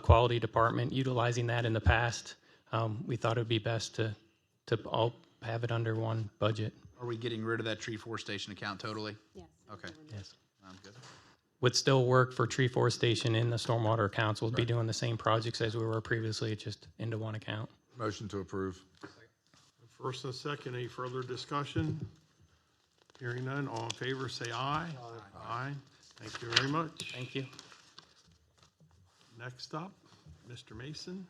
quality department, utilizing that in the past. We thought it would be best to all have it under one budget. Are we getting rid of that tree forestation account totally? Yes. Okay. Yes. Sounds good. Would still work for tree forestation in the stormwater accounts. We'll be doing the same projects as we were previously, just into one account. Motion to approve. First and second, any further discussion? Hearing none, all in favor, say aye. Aye. Thank you very much. Thank you. Next up, Mr. Mason.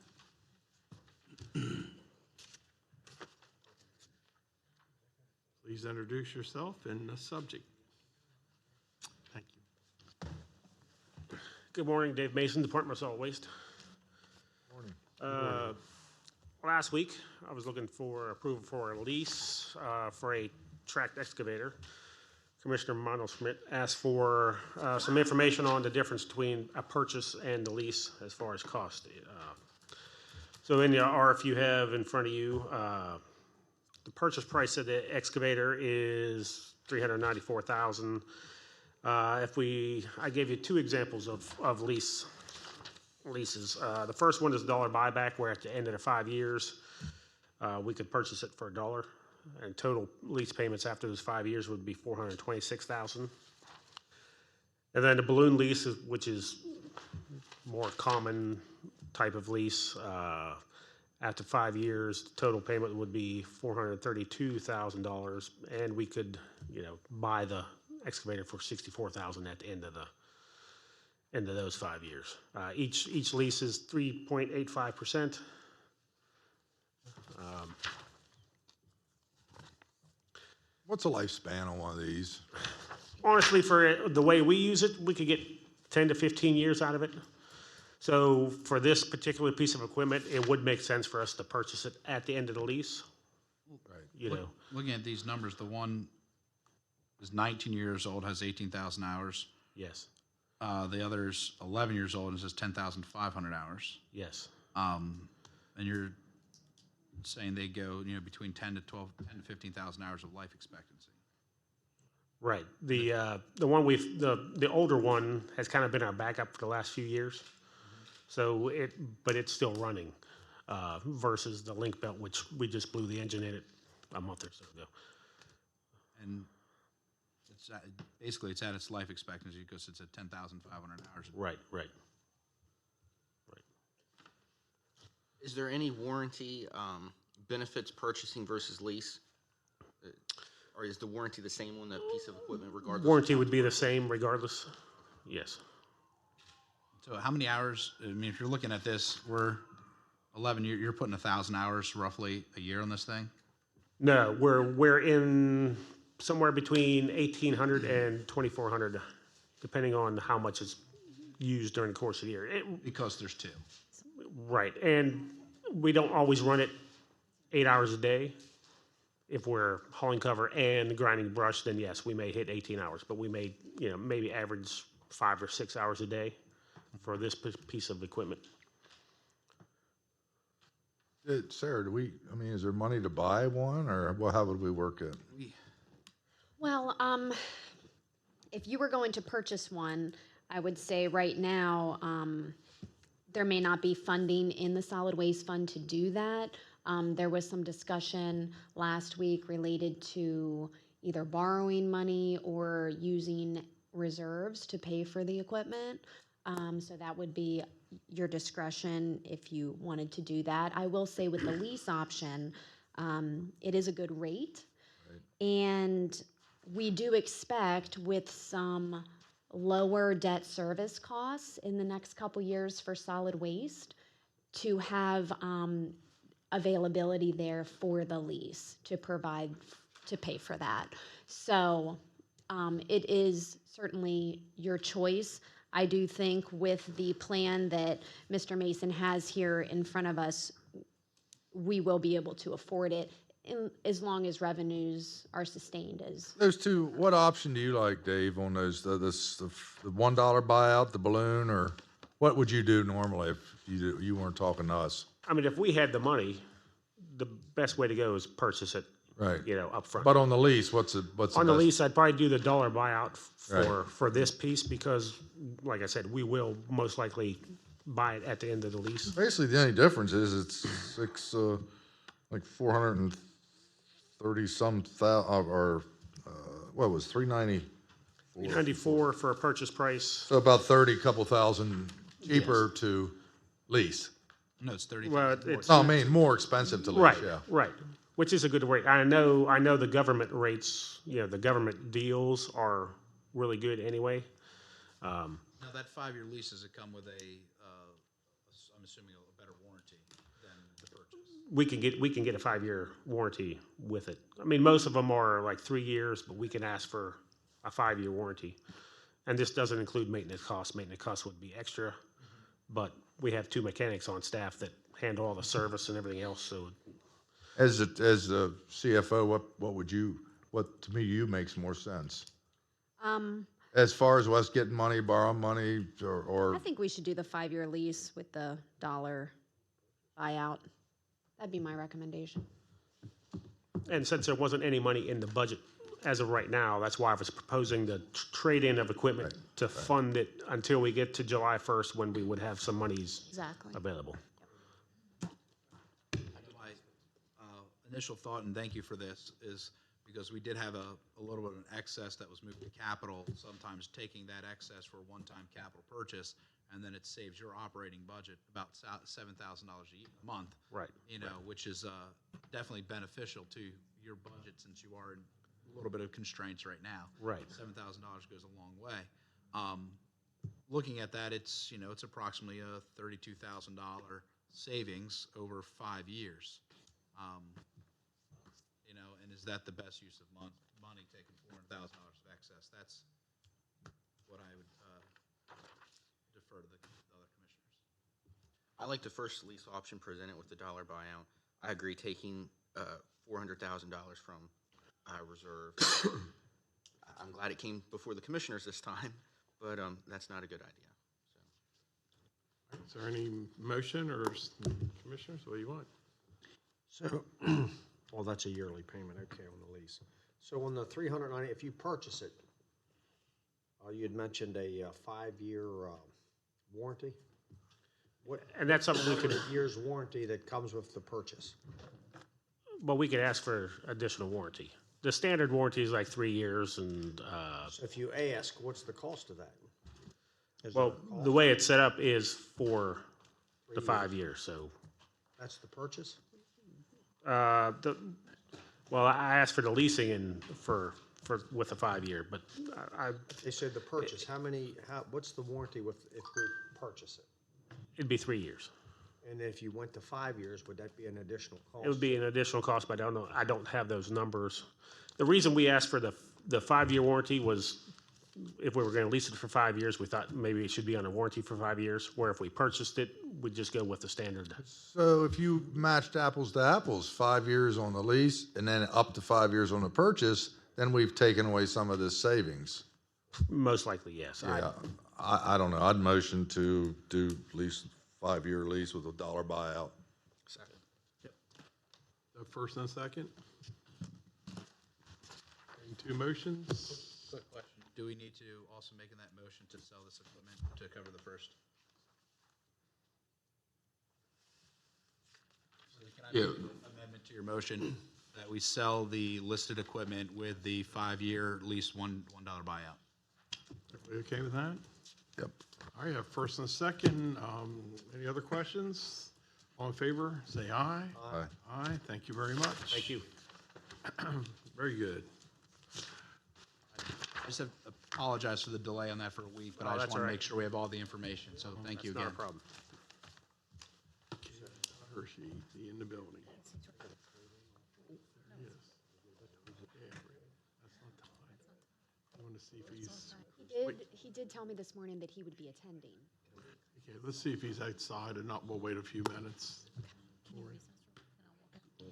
Please introduce yourself and the subject. Thank you. Good morning, Dave Mason, Department of Solid Waste. Morning. Last week, I was looking for approval for a lease for a tracked excavator. Commissioner Mondel Schmidt asked for some information on the difference between a purchase and the lease as far as cost. So in the RF you have in front of you, the purchase price of the excavator is $394,000. I gave you two examples of leases. The first one is dollar buyback, where at the end of the 5 years, we could purchase it for $1, and total lease payments after those 5 years would be $426,000. And then the balloon lease, which is more common type of lease. After 5 years, the total payment would be $432,000, and we could, buy the excavator for $64,000 at the end of those 5 years. Each lease is 3.85%. What's the lifespan on one of these? Honestly, for the way we use it, we could get 10 to 15 years out of it. So for this particular piece of equipment, it would make sense for us to purchase it at the end of the lease. Right. Looking at these numbers, the one is 19 years old, has 18,000 hours. Yes. The other's 11 years old and says 10,500 hours. Yes. And you're saying they go, between 10 to 15,000 hours of life expectancy. Right. The older one has kind of been our backup for the last few years. So but it's still running, versus the link belt, which we just blew the engine in it a month or so ago. And basically it's at its life expectancy because it's at 10,500 hours. Right. Is there any warranty benefits purchasing versus lease? Or is the warranty the same on the piece of equipment regardless? Warranty would be the same regardless. Yes. So how many hours, if you're looking at this, we're 11, you're putting 1,000 hours roughly a year on this thing? No, we're in somewhere between 1,800 and 2,400, depending on how much is used during the course of the year. Because there's two. Right, and we don't always run it 8 hours a day. If we're hauling cover and grinding brush, then yes, we may hit 18 hours, but we may, maybe average 5 or 6 hours a day for this piece of equipment. Sarah, is there money to buy one, or how would we work it? Well, if you were going to purchase one, I would say right now, there may not be funding in the solid waste fund to do that. There was some discussion last week related to either borrowing money or using reserves to pay for the equipment. So that would be your discretion if you wanted to do that. I will say with the lease option, it is a good rate. Right. And we do expect with some lower debt service costs in the next couple years for solid waste to have availability there for the lease to pay for that. So it is certainly your choice. I do think with the plan that Mr. Mason has here in front of us, we will be able to afford it as long as revenues are sustained as. Those two, what option do you like, Dave, on those, the $1 buyout, the balloon, or What would you do normally if you weren't talking to us? I mean, if we had the money, the best way to go is purchase it, Right. upfront. But on the lease, what's the On the best? lease, I'd probably do the dollar buyout Right. for this piece because, like I said, we will most likely buy it at the end of the lease. Basically, the only difference is it's like 430 some thousand, or what was 390? 94 for a purchase price. So about 30, couple thousand cheaper to lease. No, it's 30. Well, it's. No, I mean, more expensive to lease, Right, yeah. right, which is a good rate. I know the government rates, the government deals are really good anyway. Now, that 5-year lease, does it come with I'm assuming a better warranty than the purchase? We can get a 5-year warranty with it. I mean, most of them are like 3 years, but we can ask for a 5-year warranty. And this doesn't include maintenance costs. Maintenance costs would be extra, but we have 2 mechanics on staff that handle all the service and everything else, so. As the CFO, what to me, you makes more sense? As far as us getting money, borrowing money, or I think we should do the 5-year lease with the dollar buyout. That'd be my recommendation. And since there wasn't any money in the budget as of right now, that's why I was proposing the trade-in of equipment to fund it until we get to July 1st when we would have some monies Exactly. available. My initial thought, and thank you for this, is because we did have a little bit of an excess that was moved to capital, sometimes taking that excess for a one-time capital purchase, and then it saves your operating budget about $7,000 a month. Right. Which is definitely beneficial to your budget since you are in a little bit of constraints right now. Right. $7,000 goes a long way. Looking at that, it's approximately a $32,000 savings over 5 years. And is that the best use of money, taking $400,000 of excess? That's what I would defer to the other commissioners. I like the first lease option presented with the dollar buyout. I agree taking $400,000 from our reserve. I'm glad it came before the commissioners this time, but that's not a good idea. Is there any motion or commissioners, what do you want? So, well, that's a yearly payment, okay, on the lease. So on the 390, if you purchase it, you had mentioned a 5-year warranty? And that's something we could. Year's warranty that comes with the purchase? Well, we could ask for additional warranty. The standard warranty is like 3 years, and So if you ask, what's the cost of that? Is well, there a cost? the way it's set up is for the 5 years. So, That's the purchase? well, I asked for the leasing and for with the 5 year, but They said the purchase. What's the warranty if we purchase it? it'd be 3 years. And if you went to 5 years, would that be an additional cost? It would be an additional cost, but I don't know. I don't have those numbers. The reason we asked for the 5-year warranty was if we were going to lease it for 5 years, we thought maybe it should be on a warranty for 5 years, where if we purchased it, we'd just go with the standard. So if you matched apples to apples, 5 years on the lease and then up to 5 years on the purchase, then we've taken away some of this savings. Most likely, yes. Yeah, I don't know. I'd motion to do lease 5-year lease with a dollar buyout. Second. The first and second? And 2 motions? Quick question. Do we need to also make in that motion to sell this equipment to cover the first? Can I make an amendment to your motion that we sell the listed equipment with the 5-year lease $1 buyout? Everybody okay with that? Yep. All right, have first and second. Any other questions? All in favor, say aye. Aye. Aye, thank you very much. Thank you. Very good. I just apologize for the delay on that for a week, but I just that's want to all right. make sure we have all the information, so thank you That's again. not a problem. Hershey, the in the building. I want to see if he's, He did tell me this morning that he would be attending. okay, let's see if he's outside or not. We'll wait a few minutes.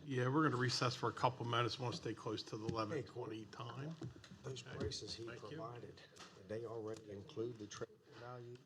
Yeah, we're going to recess for a couple minutes. We want to stay close to the 11:20 time. Those prices he provided, did they already include the trade values?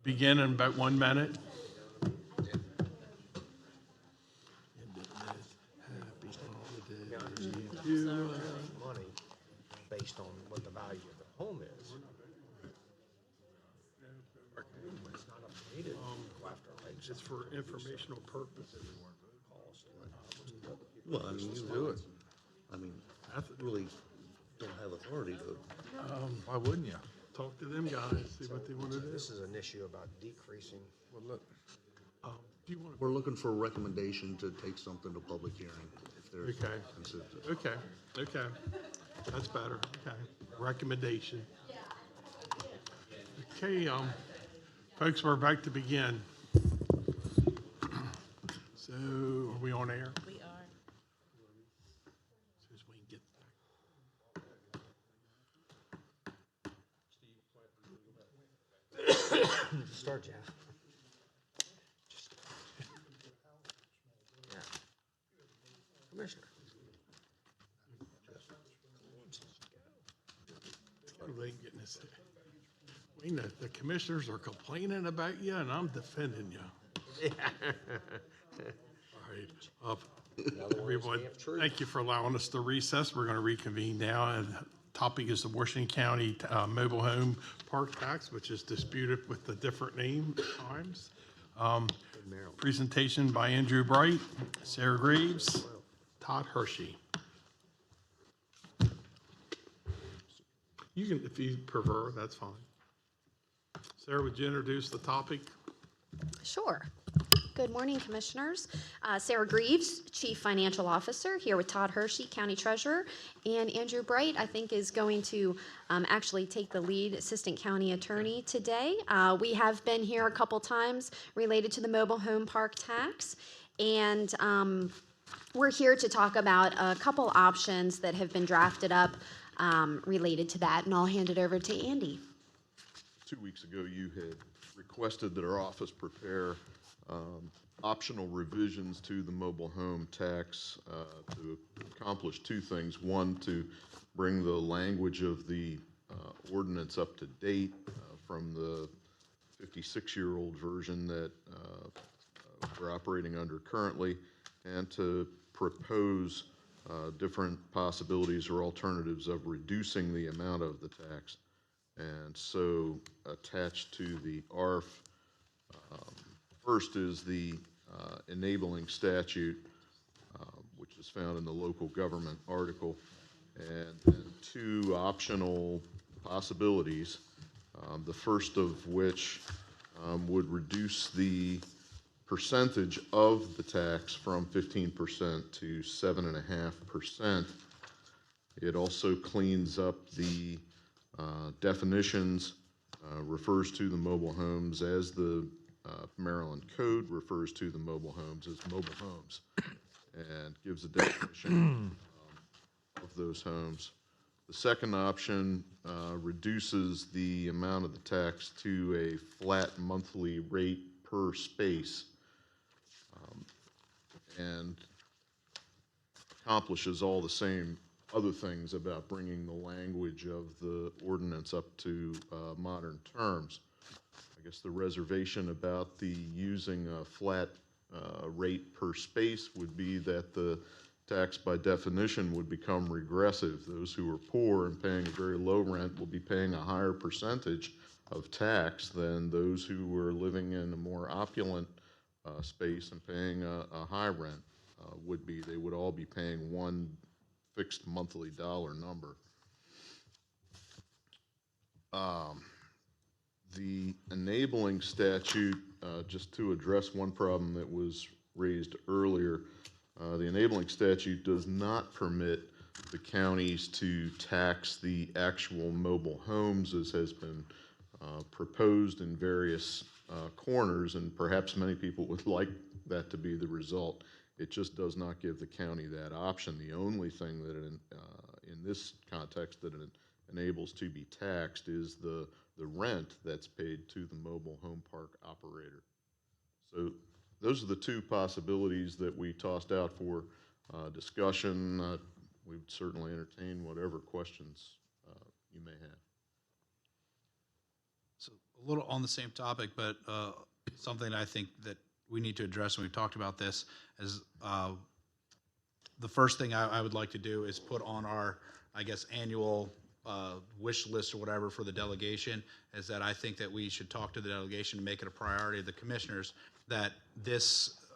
Begin in about 1 minute. Money based on what the value of the home is. It's not updated after election. It's for informational purposes. Well, I mean, you do it. I mean, I really don't have authority to. Why wouldn't you? Talk to them guys, see what they want to do. This is an issue about decreasing. Well, look, Do you want We're looking for a recommendation to take something to public hearing if there's Okay. consensus. Okay, that's better, okay. Recommendation. Okay, folks, we're about to begin. So, are we on air? We are. As soon as we can get Start, Jeff. Yeah. Commissioner. They ain't getting this. Wayne, the commissioners are complaining about you and I'm defending you. All right, everyone, thank you for allowing us to recess. We're going to reconvene now. And the topic is the Washington County mobile home park tax, which is disputed with the different name at times. Presentation by Andrew Bright, Sarah Graves, Todd Hershey. You can, if you prefer, that's fine. Sarah, would you introduce the topic? Sure. Good morning, Commissioners. Sarah Greaves, Chief Financial Officer, here with Todd Hershey, County Treasurer, and Andrew Bright, I think, is going to actually take the lead, Assistant County Attorney today. We have been here a couple times related to the mobile home park tax, and we're here to talk about a couple options that have been drafted up related to that, and I'll hand it over to Andy. 2 weeks ago, you had requested that our office prepare optional revisions to the mobile home tax to accomplish two things. One, to bring the language of the ordinance up to date from the 56-year-old version that we're operating under currently, and to propose different possibilities or alternatives of reducing the amount of the tax. And so attached to the ARF, first is the enabling statute, which is found in the local government article, and then two optional possibilities, the first of which would reduce the percentage of the tax from 15% to 7.5%. It also cleans up the definitions, refers to the mobile homes as the Maryland Code refers to the mobile homes as mobile homes, and gives a definition of those homes. The second option reduces the amount of the tax to a flat monthly rate per space, and accomplishes all the same other things about bringing the language of the ordinance up to modern terms. I guess the reservation about the using a flat rate per space would be that the tax by definition would become regressive. Those who are poor and paying a very low rent will be paying a higher percentage of tax than those who are living in a more opulent space and paying a high rent would be. They would all be paying one fixed monthly dollar number. The enabling statute, just to address one problem that was raised earlier, the enabling statute does not permit the counties to tax the actual mobile homes as has been proposed in various corners, and perhaps many people would like that to be the result. It just does not give the county that option. The only thing that it, in this context that it enables to be taxed is the rent that's paid to the mobile home park operator. So those are the two possibilities that we tossed out for discussion. We would certainly entertain whatever questions you may have. So a little on the same topic, but something I think that we need to address, and we've talked about this, is the first thing I would like to do is put on our, I guess, annual wish list or whatever for the delegation, is that I think that we should talk to the delegation and make it a priority of the commissioners that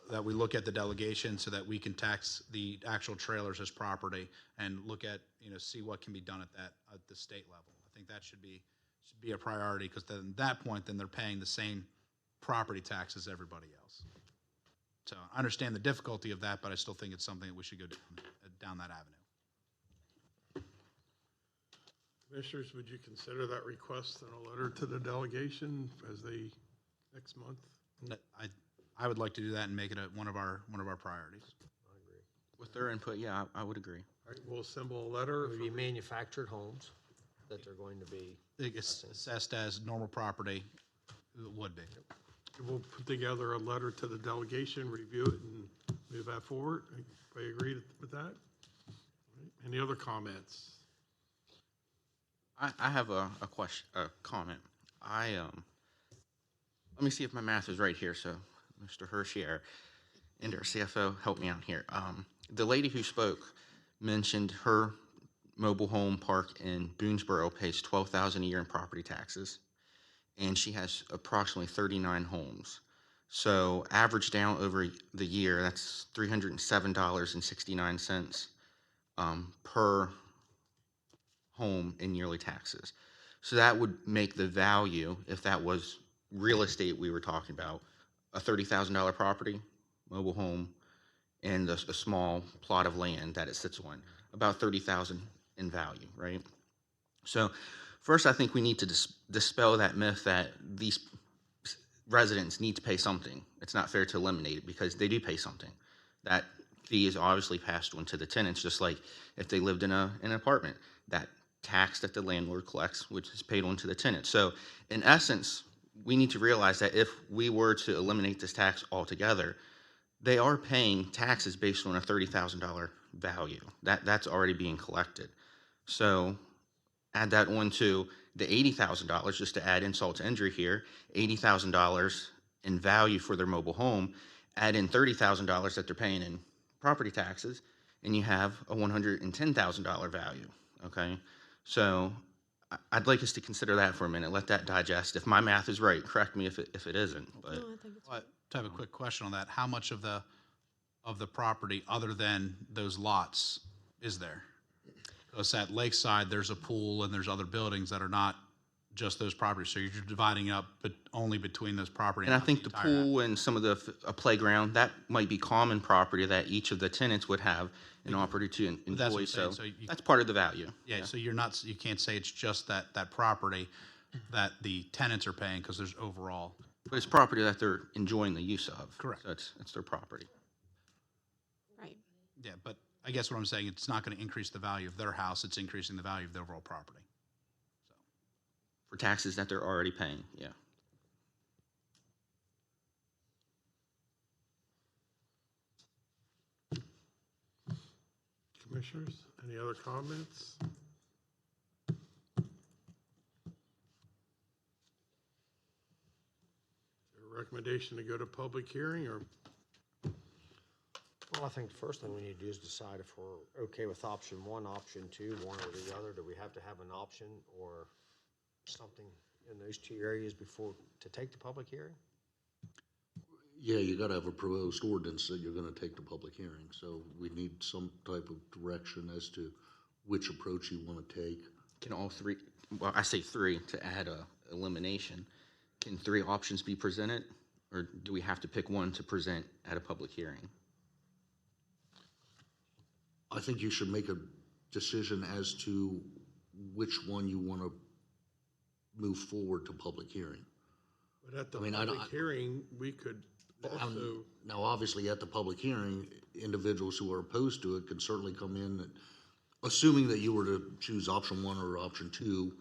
that we look at the delegation so that we can tax the actual trailers as property and look at, see what can be done at the state level. I think that should be a priority, because then at that point, then they're paying the same property tax as everybody else. So I understand the difficulty of that, but I still think it's something that we should go down that avenue. Commissioners, would you consider that request in a letter to the delegation as they, next month? I would like to do that and make it one of our priorities. With their input, yeah, I would agree. All right, we'll assemble a letter. It would be manufactured homes that they're going to be. It's assessed as normal property. It would be. We'll put together a letter to the delegation, review it, and move that forward. Everybody agree with that? All right. Any other comments? I have a question, a comment. Let me see if my math is right here. So, Mr. Hershier and our CFO, help me out here. The lady who spoke mentioned her mobile home park in Boonesboro pays $12,000 a year in property taxes, and she has approximately 39 homes. So, averaged down over the year, that's $307.69 per home in yearly taxes. So that would make the value, if that was real estate we were talking about, a $30,000 property, mobile home, and a small plot of land that it sits on, about $30,000 in value, right? So first, I think we need to dispel that myth that these residents need to pay something. It's not fair to eliminate it, because they do pay something. That fee is obviously passed on to the tenants, just like if they lived in an apartment. That tax that the landlord collects, which is paid on to the tenant. So in essence, we need to realize that if we were to eliminate this tax altogether, they are paying taxes based on a $30,000 value. That's already being collected. So add that on to the $80,000, just to add insult to injury here, $80,000 in value for their mobile home, add in $30,000 that they're paying in property taxes, and you have a $110,000 value, okay? So I'd like us to consider that for a minute, let that digest. If my math is right, correct me if it isn't, but. No, I think it's Well, to have a quick question on that, how much of the property other than those lots is there? Because at Lakeside, there's a pool and there's other buildings that are not just those properties. So you're dividing up, but only between those properties. And I think the pool and some of the playground, that might be common property that each of the tenants would have an opportunity to That's what enjoy. I'm saying. So So that's part of the value. Yeah, so you can't say it's just that property that the tenants are paying, because there's overall. But it's property that they're enjoying the use of. Correct. So it's their property. Right. Yeah, but I guess what I'm saying, it's not going to increase the value of their house, it's increasing the value of the overall property. For taxes that they're already paying, yeah. Commissioners, any other comments? Recommendation to go to public hearing, or? Well, I think the first thing we need to do is decide if we're okay with option one, option two, one or the other. Do we have to have an option or something in those two areas before to take the public hearing? Yeah, you gotta have a proposed ordinance that you're gonna take to public hearing, so we need some type of direction as to which approach you wanna take. Can all three, well, I say three to add a elimination. Can three options be presented, or do we have to pick one to present at a public hearing? I think you should make a decision as to which one you wanna move forward to public hearing. But at the I mean, I don't- public hearing, we could also, Now, obviously, at the public hearing, individuals who are opposed to it can certainly come in, assuming that you were to choose option one or option two.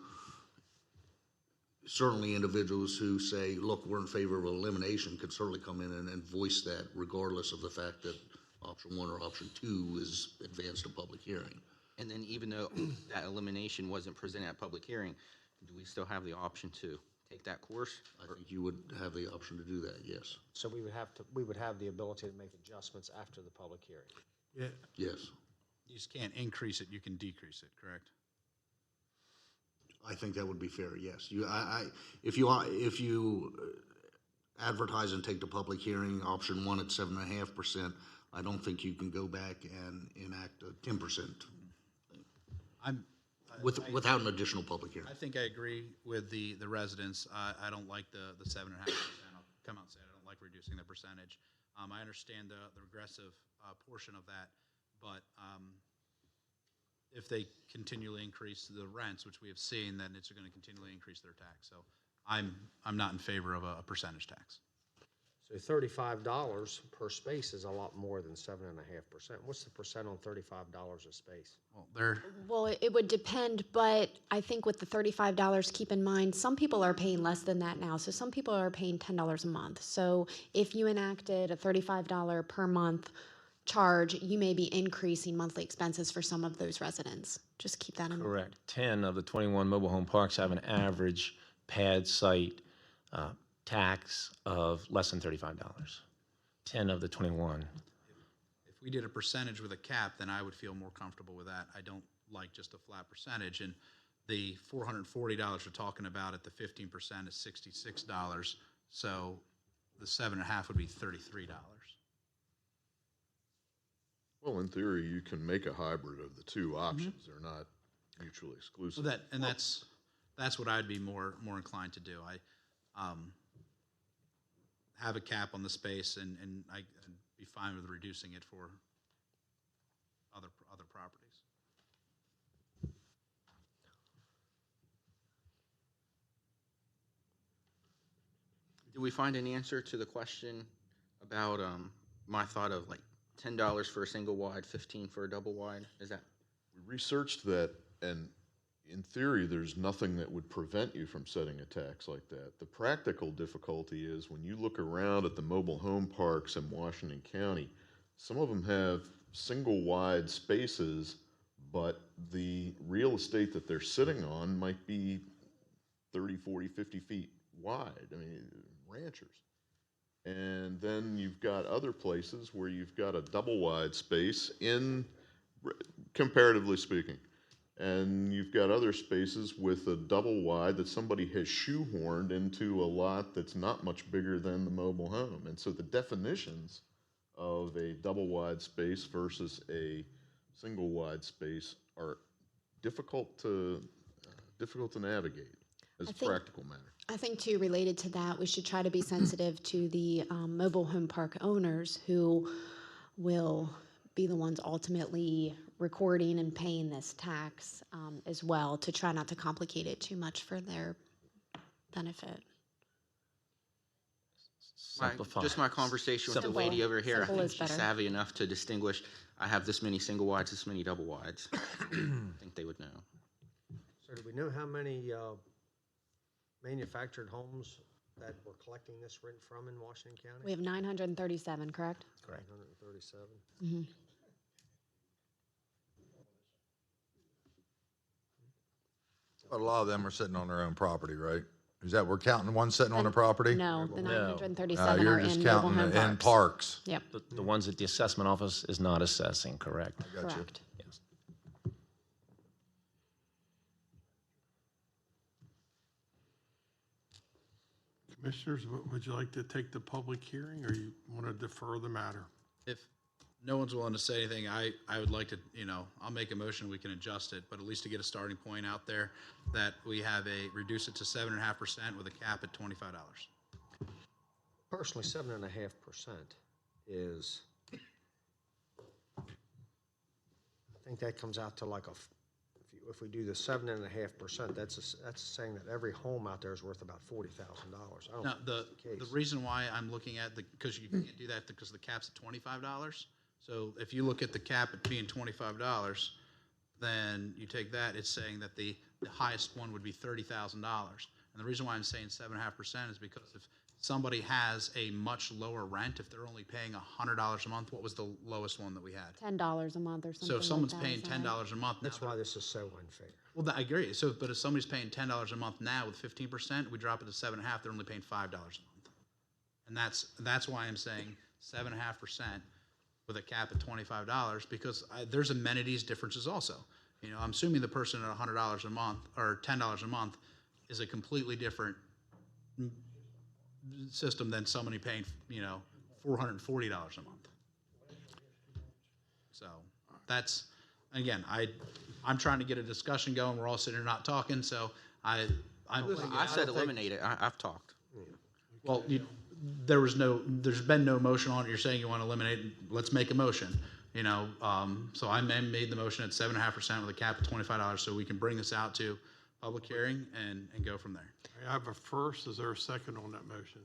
Certainly, individuals who say, look, we're in favor of elimination could certainly come in and voice that, regardless of the fact that option one or option two is advanced to public hearing. And then even though that elimination wasn't presented at public hearing, do we still have the option to take that course. I think you would have the option to do that, yes. So we would have the ability to make adjustments after the public hearing. Yeah, Yes. You just can't increase it, you can decrease it, correct? I think that would be fair, yes. If you advertise and take the public hearing, option one at 7.5%, I don't think you can go back and enact a 10% without an additional public hearing. I think I agree with the residents. I don't like the 7.5%. I'll come out and say it. I don't like reducing the percentage. I understand the regressive portion of that, but if they continually increase the rents, which we have seen, then it's going to continually increase their tax. So I'm not in favor of a percentage tax. So $35 per space is a lot more than 7.5%. What's the percent on $35 a space? Well, it would depend, but I think with the $35, keep in mind, some people are paying less than that now. So some people are paying $10 a month. So if you enacted a $35 per month charge, you may be increasing monthly expenses for some of those residents. Just keep that in mind. Correct. 10 of the 21 mobile home parks have an average pad site tax of less than $35. 10 of the 21. If we did a percentage with a cap, then I would feel more comfortable with that. I don't like just a flat percentage. And the $440 we're talking about at the 15% is $66. So the 7.5 would be $33. Well, in theory, you can make a hybrid of the two options. They're not mutually exclusive. So that's what I'd be more inclined to do. I have a cap on the space, and I'd be fine with reducing it for other properties. Did we find an answer to the question about my thought of like $10 for a single wide, $15 for a double wide? Is that? We researched that, and in theory, there's nothing that would prevent you from setting a tax like that. The practical difficulty is when you look around at the mobile home parks in Washington County, some of them have single wide spaces, but the real estate that they're sitting on might be 30, 40, 50 feet wide. I mean, ranchers. And then you've got other places where you've got a double wide space comparatively speaking. And you've got other spaces with a double wide that somebody has shoehorned into a lot that's not much bigger than the mobile home. And so the definitions of a double wide space versus a single wide space are difficult to navigate as a practical matter. I think too, related to that, we should try to be sensitive to the mobile home park owners who will be the ones ultimately recording and paying this tax as well, to try not to complicate it too much for their benefit. Just my conversation with the lady over here, I think she's savvy enough to distinguish, I have this many single wides, this many double wides. I think they would know. So do we know how many manufactured homes that we're collecting this rent from in Washington County? We have 937, correct? Correct. 937. Mm-hmm. But a lot of them are sitting on their own property, right? Is that, we're counting the ones sitting on the property? No, the 937 You're are just in mobile counting home in parks. parks. Yep. The ones that the assessment office is not assessing, correct? I got you. Correct. Yes. Commissioners, would you like to take the public hearing, or you want to defer the matter? If no one's willing to say anything, I would like to, I'll make a motion, we can adjust it, but at least to get a starting point out there, that we have reduce it to 7.5% with a cap at $25. Personally, 7.5% is, I think that comes out to like if we do the 7.5%, that's saying that every home out there is worth about $40,000. I don't Now, think the that's the case. reason why I'm looking at because you can't do that because the cap's at $25. So if you look at the cap at being $25, then you take that, it's saying that the highest one would be $30,000. And the reason why I'm saying 7.5% is because if somebody has a much lower rent, if they're only paying $100 a month, what was the lowest one that we had? $10 a month or something. So if someone's like that, paying is that right? $10 a month, now That's why this is so unfair. well, I agree. So, but if somebody's paying $10 a month now with 15%, we drop it to 7.5%, they're only paying $5 a month. And that's why I'm saying 7.5% with a cap at $25, because there's amenities differences also. You know, I'm assuming the person at $100 a month or $10 a month is a completely different system than somebody paying, you know, $440 a month. So that's, again, I'm trying to get a discussion going. We're all sitting here not talking, so I said eliminate it. I've talked. well, there's been no motion on it. You're saying you want to eliminate it. Let's make a motion. You know, so I made the motion at 7.5% with a cap of $25, so we can bring this out to public hearing and go from there. I have a first. Is there a second on that motion?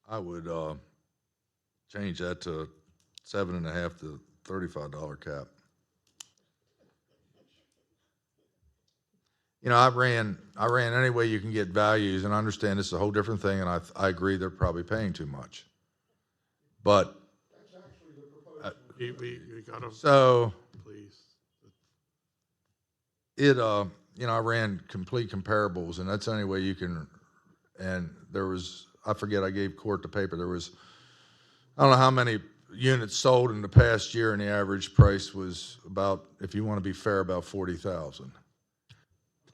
I would change that to 7.5 to $35 cap. You know, I ran any way you can get values, and I understand this is a whole different thing, and I agree they're probably paying too much. But We gotta, so please. it, you know, I ran complete comparables, and that's the only way you can. And there was, I forget, I gave court the paper. There was, I don't know how many units sold in the past year, and the average price was about, if you want to be fair, about 40,000.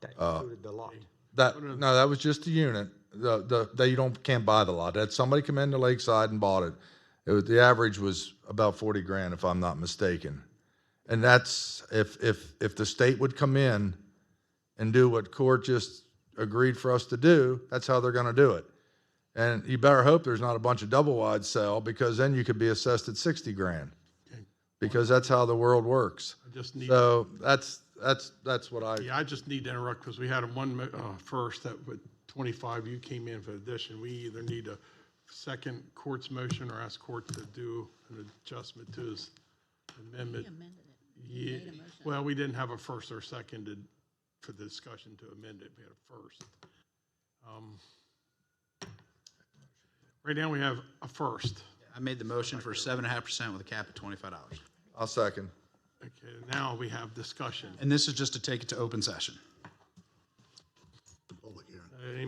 That included the lot. No, that was just the unit. You can't buy the lot. That somebody come into Lakeside and bought it. The average was about 40 grand, if I'm not mistaken. And that's if the state would come in and do what court just agreed for us to do, that's how they're going to do it. And you better hope there's not a bunch of double wide sell, because then you could be assessed at 60 grand. Because that's how the world works. I just need. So that's what I. Yeah, I just need to interrupt because we had one first that with 25, you came in for addition. We either need a second court's motion or ask court to do an adjustment to his amendment. Yeah, well, we didn't have a first or seconded for the discussion to amend it. We had a first. Right now we have a first. I made the motion for 7.5% with a cap of $25. I'll second. Okay, now we have discussion. And this is just to take it to open session.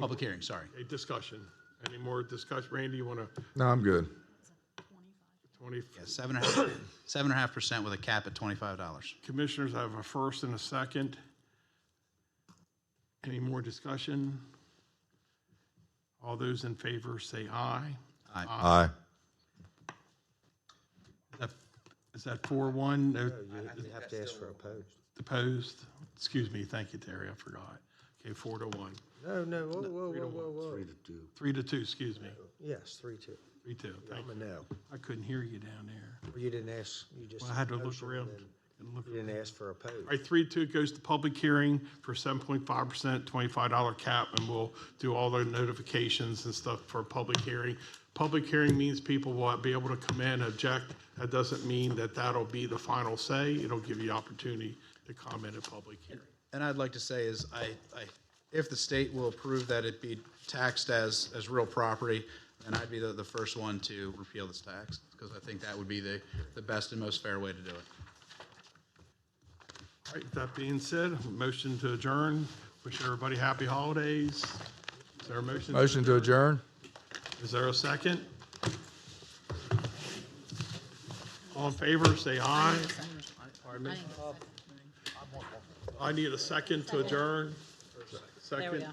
Public hearing, sorry. A discussion. Any more discussion? Randy, you want to? No, I'm good. 20. Yeah, 7.5% with a cap at $25. Commissioners, I have a first and a second. Any more discussion? All those in favor say aye. Aye. Aye. Is that 4-1? No, You have to ask for opposed. opposed? Excuse me. Thank you, Terry. I forgot. Okay, 4-1. No, whoa. 3-2, excuse me. Yes, 3-2. 3-2. Thank I'm a no. I couldn't hear you down there. You didn't ask, you just. Well, I had to look motioned around and and look. You didn't ask for opposed. All right, 3-2 goes to public hearing for 7.5%, $25 cap, and we'll do all the notifications and stuff for a public hearing. Public hearing means people will be able to come in, object. That doesn't mean that that'll be the final say. It'll give you opportunity to comment at public hearing. And I'd like to say is, if the state will approve that it be taxed as real property, then I'd be the first one to repeal this tax, because I think that would be the best and most fair way to do it. All right, that being said, motion to adjourn. Wish everybody happy holidays. Is there a motion? Motion to adjourn? Is there a second? All in favor, say aye. Pardon me? I need a second to adjourn. Second.